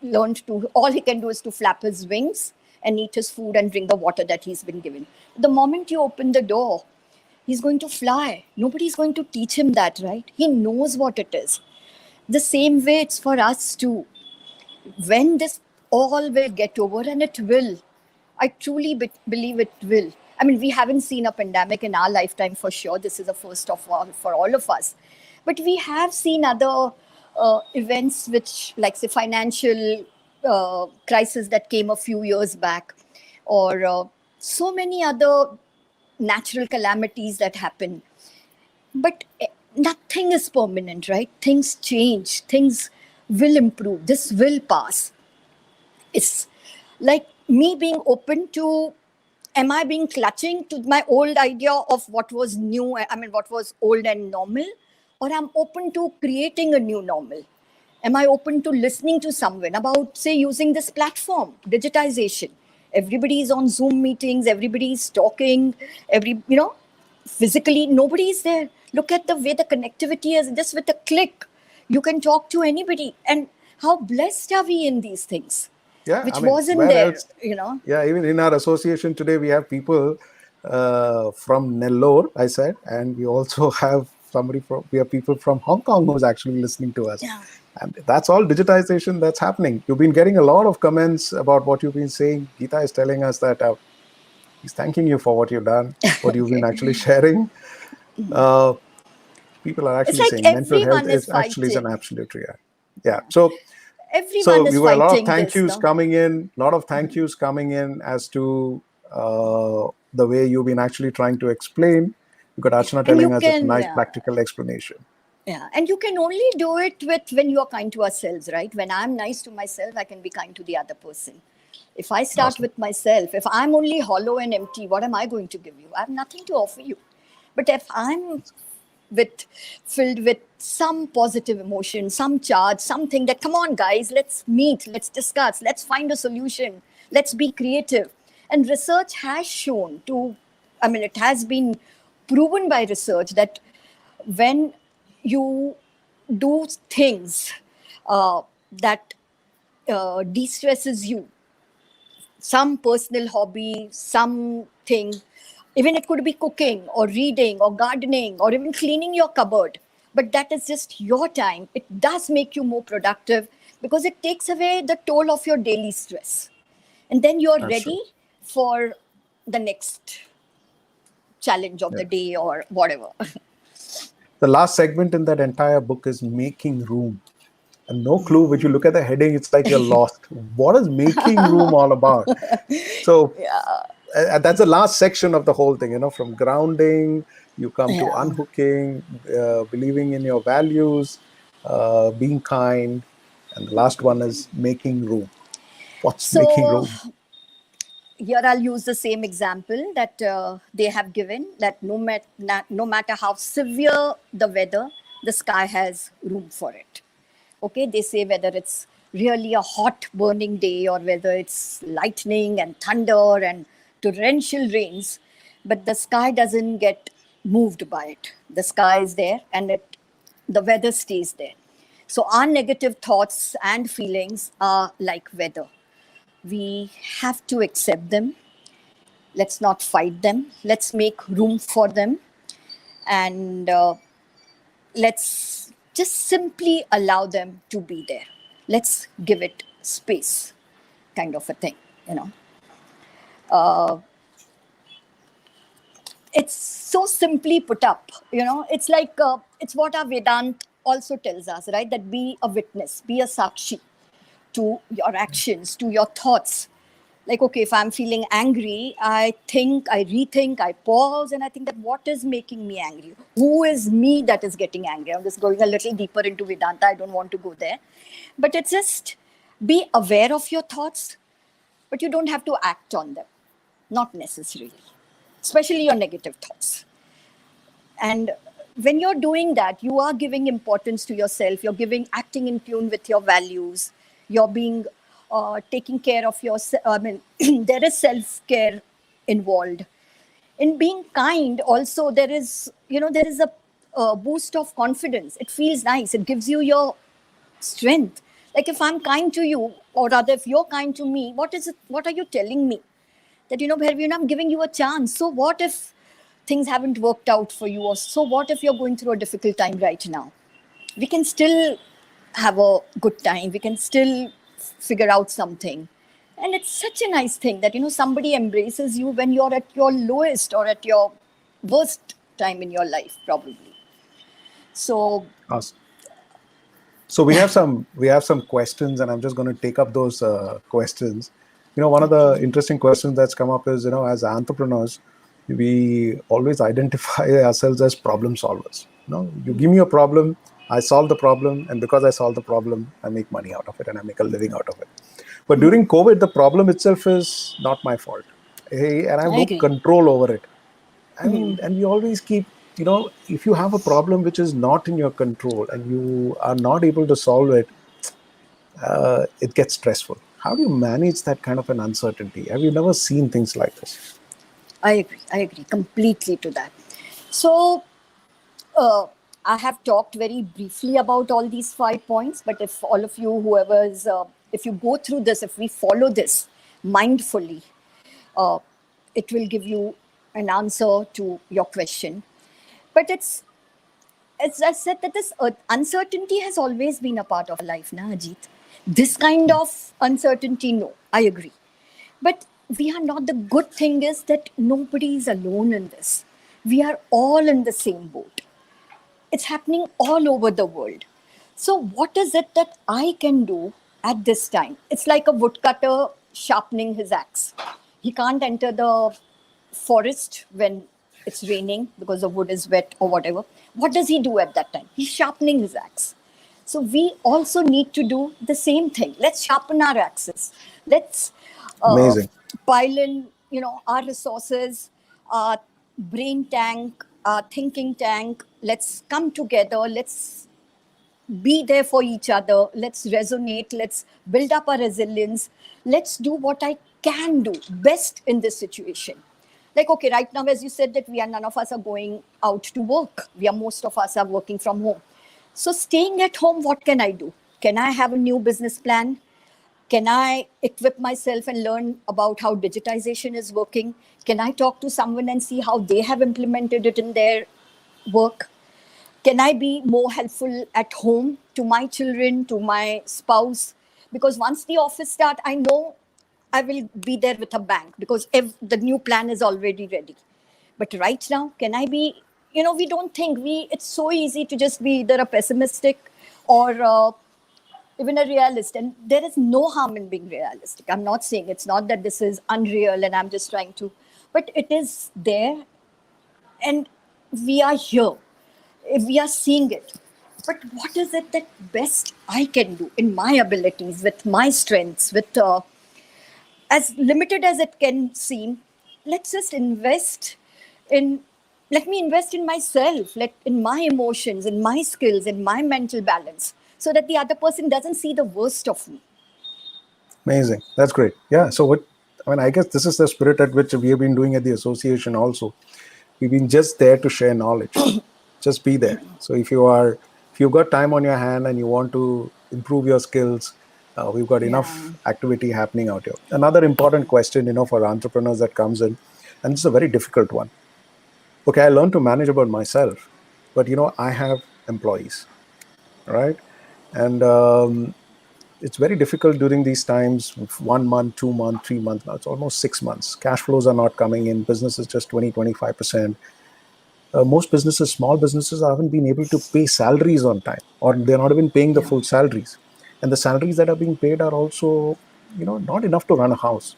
learned to, all he can do is to flap his wings and eat his food and drink the water that he's been given. The moment you open the door, he's going to fly. Nobody's going to teach him that, right? He knows what it is. The same way it's for us too. When this all will get over, and it will, I truly believe it will. I mean, we haven't seen a pandemic in our lifetime for sure. This is the first of all for all of us. But we have seen other events, which, like, say, financial crisis that came a few years back, or so many other natural calamities that happen. But nothing is permanent, right? Things change, things will improve, this will pass. It's like me being open to, am I being clutching to my old idea of what was new, I mean, what was old and normal, or I'm open to creating a new normal? Am I open to listening to someone about, say, using this platform, digitization? Everybody is on Zoom meetings, everybody is talking, physically, nobody is there. Look at the way the connectivity is, just with a click, you can talk to anybody. And how blessed are we in these things? Yeah, I Which mean, wasn't where there, else? Yeah, even in our association today, we have people from Nellore, I said, and we also have we have people from Hong Kong who's actually listening to us. Yeah. And that's all digitization that's happening. You've been getting a lot of comments about what you've been saying. Geeta is telling us that he's thanking you for what you've done, what you've been Okay. actually sharing. Uh, People are It's actually like saying mental health everyone is is actually is an fighting. absolute reality. Yeah. Yeah. So Everyone we is were a lot of fighting thank this, yous no? coming in, a lot of thank yous coming in as to the way you've been actually trying to explain. You got Archana And you telling us a can, nice practical explanation. yeah, and you can only do it with when you are kind to ourselves, right? When I'm nice to myself, I can be kind to the other person. If I start Awesome. with myself, if I'm only hollow and empty, what am I going to give you? I have nothing to offer you. But if I'm with filled with some positive emotion, some charge, something that, come on, guys, let's meet, let's discuss, let's find a solution, let's be creative. And research has shown to, I mean, it has been proven by research that when you do things that de-stresses you, some personal hobby, something, even it could be cooking or reading or gardening or even cleaning your cupboard, but that is just your time. It does make you more productive because it takes away the toll of your daily stress. And then you're That's true. ready for the next challenge of the Yeah. day or whatever. The last segment in that entire book is making room. And no clue, when you look at the heading, it's like you're lost. What is making room all about? So that's the last section of the whole thing, from grounding, you come to Yeah. unhooking, believing in your values, being kind, and the last one is making room. What's making So room? here I'll use the same example that they have given, that no matter how severe the weather, the sky has room for it. Okay, they say whether it's really a hot burning day or whether it's lightning and thunder and torrential rains, but the sky doesn't get moved by it. The sky is there, and the weather stays there. So our negative thoughts and feelings are like weather. We have to accept them. Let's not fight them. Let's make room for them. And let's just simply allow them to be there. Let's give it space, kind of a thing. It's so simply put up. It's like, it's what our Vedant also tells us, right? That be a witness, be a sakshi to your actions, to your thoughts. Like, okay, if I'm feeling angry, I think, I rethink, I pause, and I think that what is making me angry? Who is me that is getting angry? I'm just going a little deeper into Vedanta. I don't want to go there. But it's just be aware of your thoughts, but you don't have to act on them. Not necessarily, especially your negative thoughts. And when you're doing that, you are giving importance to yourself. You're acting in tune with your values. You're being taking care of yourself. I mean, there is self care involved. In being kind, also there is a boost of confidence. It feels nice. It gives you your strength. Like if I'm kind to you, or rather, if you're kind to me, what is it? What are you telling me? That Bhairavi, I'm giving you a chance. So what if things haven't worked out for you, or so what if you're going through a difficult time right now? We can still have a good time. We can still figure out something. And it's such a nice thing that somebody embraces you when you're at your lowest or at your worst time in your life, probably. So Awesome. So we have some questions, and I'm just going to take up those questions. One of the okay. interesting questions that's come up is, as entrepreneurs, we always identify ourselves as problem solvers. You give me a problem, I solve the problem, and because I solve the problem, I make money out of it and I make a living out of it. But during COVID, the problem itself is not my fault. Hey, and I have I no agree. control over it. I mean, and we always keep, if you have a problem which is not in your control and you are not able to solve it, it gets stressful. How do you manage that kind of an uncertainty? Have you never seen things like this? I agree. I agree completely to that. So, uh, I have talked very briefly about all these 5 points, but if all of you, whoever is, if you go through this, if we follow this mindfully, uh, it will give you an answer to your question. But as I said, that this uncertainty has always been a part of our life, na Ajit. This kind of uncertainty, no, I agree. But we are not. The good thing is that nobody is alone in this. We are all in the same boat. It's happening all over the world. So, what is it that I can do at this time? It's like a woodcutter sharpening his axe. He can't enter the forest when it's raining because the wood is wet or whatever. What does he do at that time? He's sharpening his axe. So we also need to do the same thing. Let's sharpen our axes. Let's uh, Amazing. pile in, our resources, our brain tank, our thinking tank. Let's come together. Let's be there for each other. Let's resonate. Let's build up our resilience. Let's do what I can do best in this situation. Like, okay, right now, as you said, that none of us are going out to work. Most of us are working from home. So, staying at home, what can I do? Can I have a new business plan? Can I equip myself and learn about how digitization is working? Can I talk to someone and see how they have implemented it in their work? Can I be more helpful at home to my children, to my spouse? Because once the office start, I know I will be there with a bang because the new plan is already ready. But right now, can I be? We don't think It's so easy to just be either a pessimistic or even a realist, and there is no harm in being realistic. I'm not saying it's not that this is unreal, and I'm just trying to, but it is there, and we are here, we are seeing it. But what is it that best I can do in my abilities, with my strengths, with as limited as it can seem? Let's just invest in. Let me invest in myself, in my emotions, in my skills, in my mental balance, so that the other person doesn't see the worst of me. Amazing. That's great. Yeah. So I guess this is the spirit at which we have been doing at the association also. We've been just there to share knowledge. Just be there. So if you've got time on your hand and you want to improve your skills, we've got Yeah. enough activity happening out here. Another important question, for entrepreneurs that comes in, and it's a very difficult one. Okay, I learned to manage about myself, but I have employees, right? And it's very difficult during these times. 1 month, 2 month, 3 months, now it's almost 6 months. Cash flows are not coming in. Business is just 20, 25%. Most businesses, small businesses, haven't been able to pay salaries on time, or they're not even paying the Yeah. full salaries. And the salaries that are being paid are also, not enough to run a house.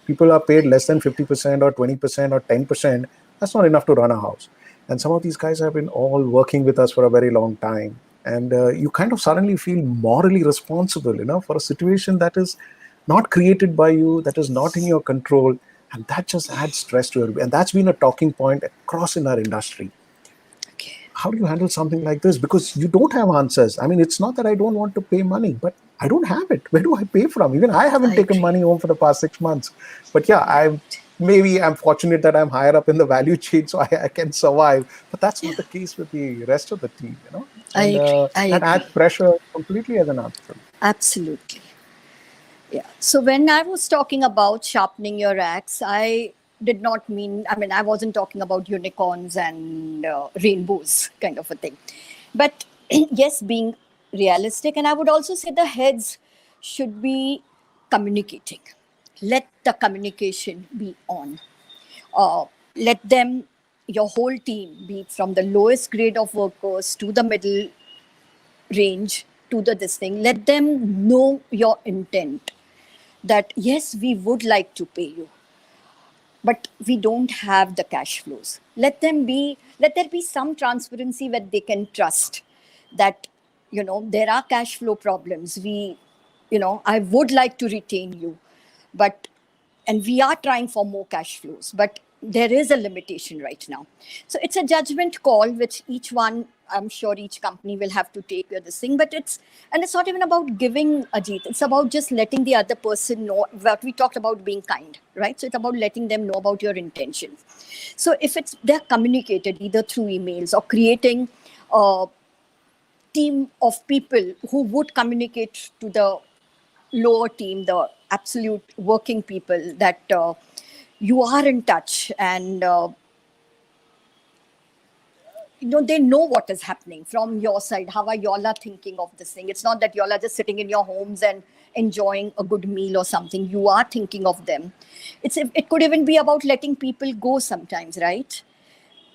People are paid less than 50% or 20% or 10%. That's not enough to run a house. And some of these guys have been all working with us for a very long time. And you kind of suddenly feel morally responsible, for a situation that is not created by you, that is not in your control, and that just adds stress to it. And that's been a talking point across in our industry. Okay. How do you handle something like this? Because you don't have answers. I mean, it's not that I don't want to pay money, but I don't have it. Where do I pay from? Even I haven't I taken agree. money home for the past 6 months. But yeah, Right. I'm fortunate that I'm higher up in the value chain, so I can survive. But that's not Yeah, the case with the rest of the team, you know. I And agree. I that adds agree. pressure completely as an answer. Absolutely. Yeah. So when I was talking about sharpening your axe, I did not mean, I mean, I wasn't talking about unicorns and rainbows kind of a thing. But yes, being realistic. And I would also say the heads should be communicating. Let the communication be on. Uh, let them, your whole team, be from the lowest grade of workers to the middle range to the this thing, let them know your intent, that yes, we would like to pay you, but we don't have the cash flows. Let there be some transparency where they can trust that, there are cash flow problems. I would like to retain you, but and we are trying for more cash flows, but there is a limitation right now. So it's a judgment call which each one, I'm sure each company will have to take with this thing. But it's not even about giving Ajit, it's about just letting the other person know what we talked about, being kind, right? So it's about letting them know about your intention. So if they're communicated either through emails or creating a team of people who would communicate to the lower team, the absolute working people, that you are in touch, and they know what is happening from your side. How are y'all are thinking of this thing? It's not that y'all are just sitting in your homes and enjoying a good meal or something. You are thinking of them. It could even be about letting people go sometimes, right?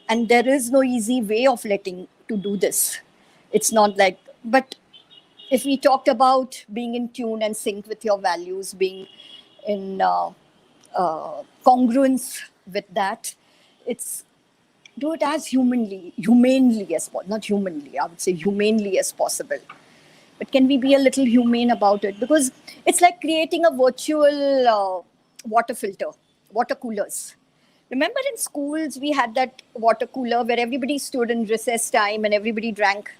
And there is no easy way of letting to do this. It's not like, but if we talked about being in tune and sync with your values, being in congruence with that, it's do it as humanely as possible. Not humanly, I would say humanely as possible. But can we be a little humane about it? Because it's like creating a virtual water filter, water coolers. Remember in schools, we had that water cooler where everybody stood in recess time and everybody drank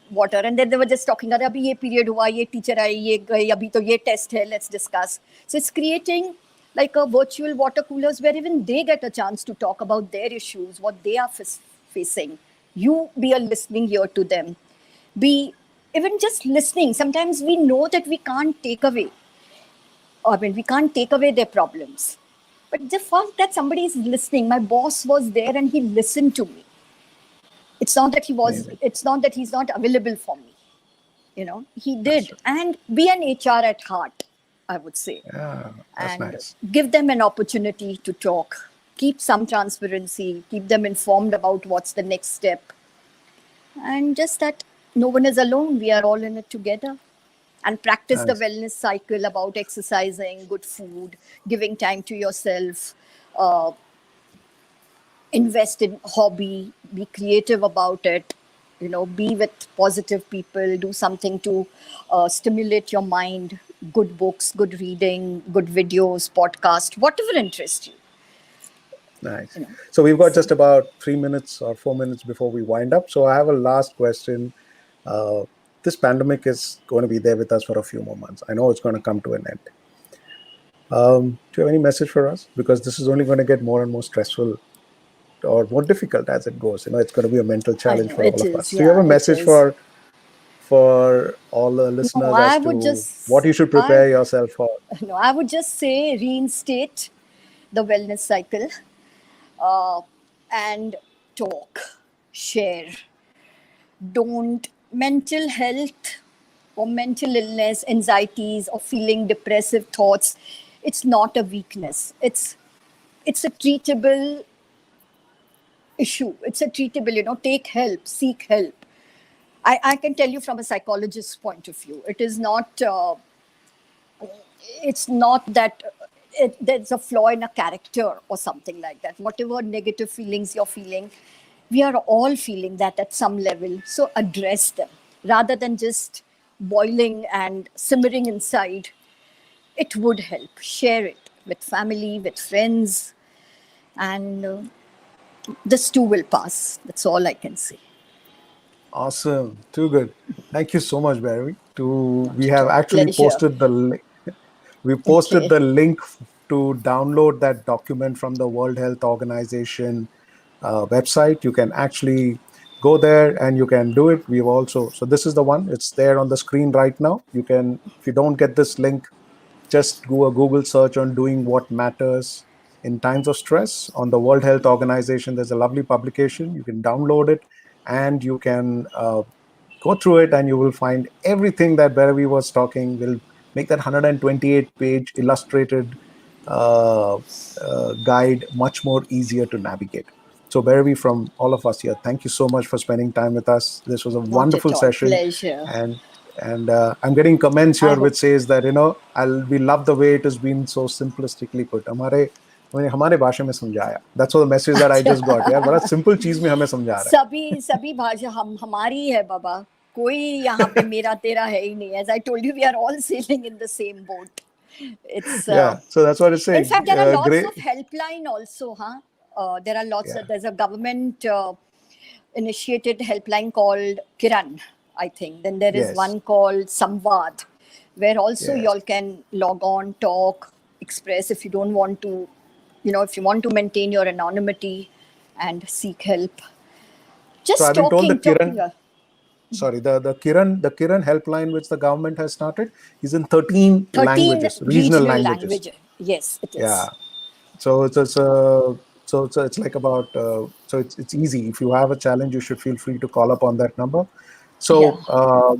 water, and then they were just talking about abhi ye period hua, ye teacher aayi, ye gayi, abhi to ye test hai, let's discuss. So it's creating like a virtual water coolers where even they get a chance to talk about their issues, what they are facing. You be a listening ear to them. Be even just listening. Sometimes we know that we can't take away, I mean, we can't take away their problems, but the fact that somebody is listening. My boss was there and he listened to me. Amazing. It's not that he's not available for me. He That's did. And be an HR at heart, I would say. Yeah, that's And nice. give them an opportunity to talk. Keep some transparency. Keep them informed about what's the next step. And just that no one is alone. We are all in it together. And practice the Nice. wellness cycle about exercising, good food, giving time to yourself, uh, invest in hobby, be creative about it, be with positive people, do something to stimulate your mind, good books, good reading, good videos, podcast, whatever interests you. Nice. you know So we've got so, just about 3 minutes or 4 minutes before we wind up. So I have a last question. Uh, this pandemic is going to be there with us for a few more months. I know it's going to come to an end. Do you have any message for us? Because this is only going to get more and more stressful or more difficult as it goes. It's going to be a mental I challenge know for all it of is. us. Do you have Yeah, a it message is. for all the No, listeners I as would to what just you should I prepare yourself for? no, I would just say reinstate the wellness cycle, uh, and talk, share. Don't mental health or mental illness, anxieties, or feeling depressive thoughts, it's not a weakness. It's a treatable issue. It's a treatable, take help, seek help. I can tell you from a psychologist's point of view, it's not that there's a flaw in a character or something like that. Whatever negative feelings you're feeling, we are all feeling that at some level. So address them rather than just boiling and simmering inside. It would help. Share it with family, with friends, and this too will pass. That's all I can say. Awesome. Too good. Thank you so much, Bhairavi. to we Not at have all. actually Pleasure. posted the we posted Okay. the link to download that document from the World Health Organization website. You can actually go there and you can do it. We've also, so this is the one, it's there on the screen right now. You can, if you don't get this link, just do a Google search on doing what matters in times of stress on the World Health Organization. There's a lovely publication. You can download it and you can go through it, and you will find everything that Bhairavi was talking. Will make that 128-page illustrated uh, guide much more easier to navigate. So, Bhairavi, from all of us here, thank you so much for spending time with us. This was a Not at wonderful all. session, Pleasure. and I'm getting comments I here hope. which says that we love the way it has been so simplistically put. हमारे भाषा में समझाया. That's all the message that I just got. यार बड़ा simple चीज में हमें समझा रहा है. सभी सभी भाषा हम हमारी है बाबा. कोई यहाँ पे मेरा तेरा है ही नहीं. As I told you, we are all sailing in the same boat. It's Yeah, so that's what it's in saying. fact there are lots Great. of helpline also, huh? There are lots. Yeah. There's a government initiated helpline called Kiran, I think. Then there is Yes. one called Samvad, where also Yes. y'all can log on, talk, express if you don't want to, if you want to maintain your anonymity and seek help. So Just I've been told the talking. Kiran, sorry, the Kiran helpline which the government has started is in 13 13 languages, regional regional languages. language. Yes, it Yeah. is. So it's like about so it's easy. If you have a challenge, you should feel free to call up on that number. Yeah. So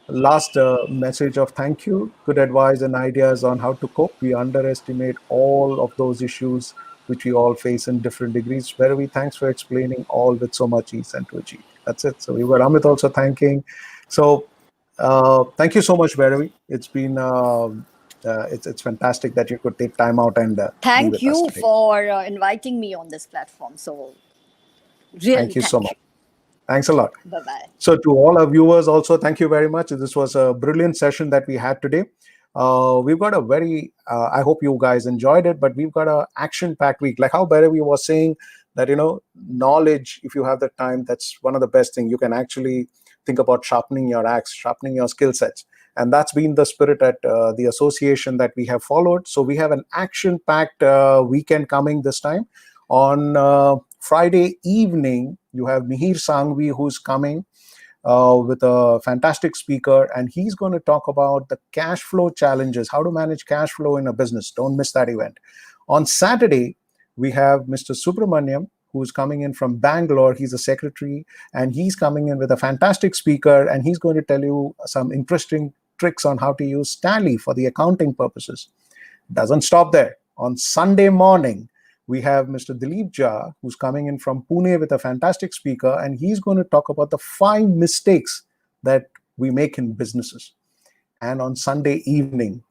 last message of thank you, good advice and ideas on how to cope. We underestimate all of those issues which we all face in different degrees. Bhairavi, thanks for explaining all with so much ease and to achieve. That's it. So we were Amit also thanking. So thank you so much, Bhairavi. It's been it's fantastic that you could take time out and be Thank with us you today. for inviting me on this platform. So, really, Thank you so thank much. you. Thanks a lot. Bye bye. So, to all our viewers, also, thank you very much. This was a brilliant session that we had today. We've got a very, I hope you guys enjoyed it, but we've got a action-packed week. Like how Bhairavi was saying that, knowledge, if you have the time, that's one of the best things. You can actually think about sharpening your axe, sharpening your skill sets. And that's been the spirit at the association that we have followed. So we have an action-packed weekend coming this time. On Friday evening, you have Mihir Sangvi who's coming with a fantastic speaker, and he's going to talk about the cash flow challenges, how to manage cash flow in a business. Don't miss that event. On Saturday, we have Mr. Subramaniam, who's coming in from Bangalore. He's a secretary, and he's coming in with a fantastic speaker, and he's going to tell you some interesting tricks on how to use Tally for the accounting purposes. Doesn't stop there. On Sunday morning, we have Mr. Dilip Jha, who's coming in from Pune with a fantastic speaker, and he's going to talk about the 5 mistakes that we make in businesses. And on Sunday evening,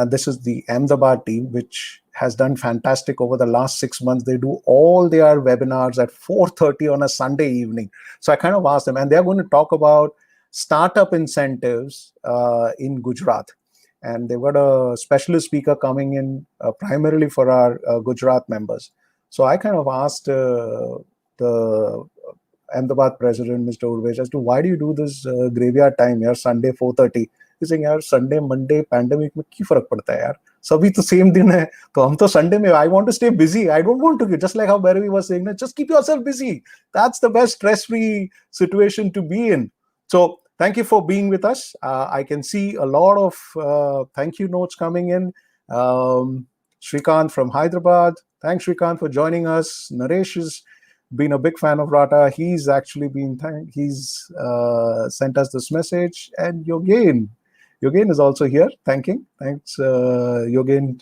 this is the Ahmedabad team, which has done fantastic over the last 6 months. They do all their webinars at 4:30 on a Sunday evening. So I kind of asked them, and they're going to talk about startup incentives in Gujarat. And they've got a specialist speaker coming in primarily for our Gujarat members. So I kind of asked the Ahmedabad president, Mr. Urvesh, as to why do you do this graveyard time here, Sunday 4:30? He's saying, यार Sunday, Monday, pandemic में की फर्क पड़ता है यार, सभी तो same दिन है, तो हम तो Sunday में, I want to stay busy, I don't want to, just like how Bhairavi was saying, just keep yourself busy. That's the best stress-free situation to be in. So thank you for being with us. I can see a lot of thank you notes coming in. Shrikant from Hyderabad. Thanks, Shrikant, for joining us. Naresh has been a big fan of Rata. He's actually been he's sent us this message. And Yogen is also here. Thanking. Thanks, Yogen,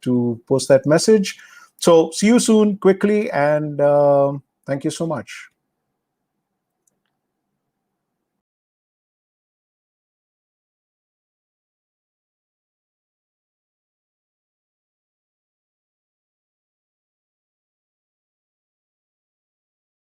to post that message. So see you soon, quickly, and thank you so much.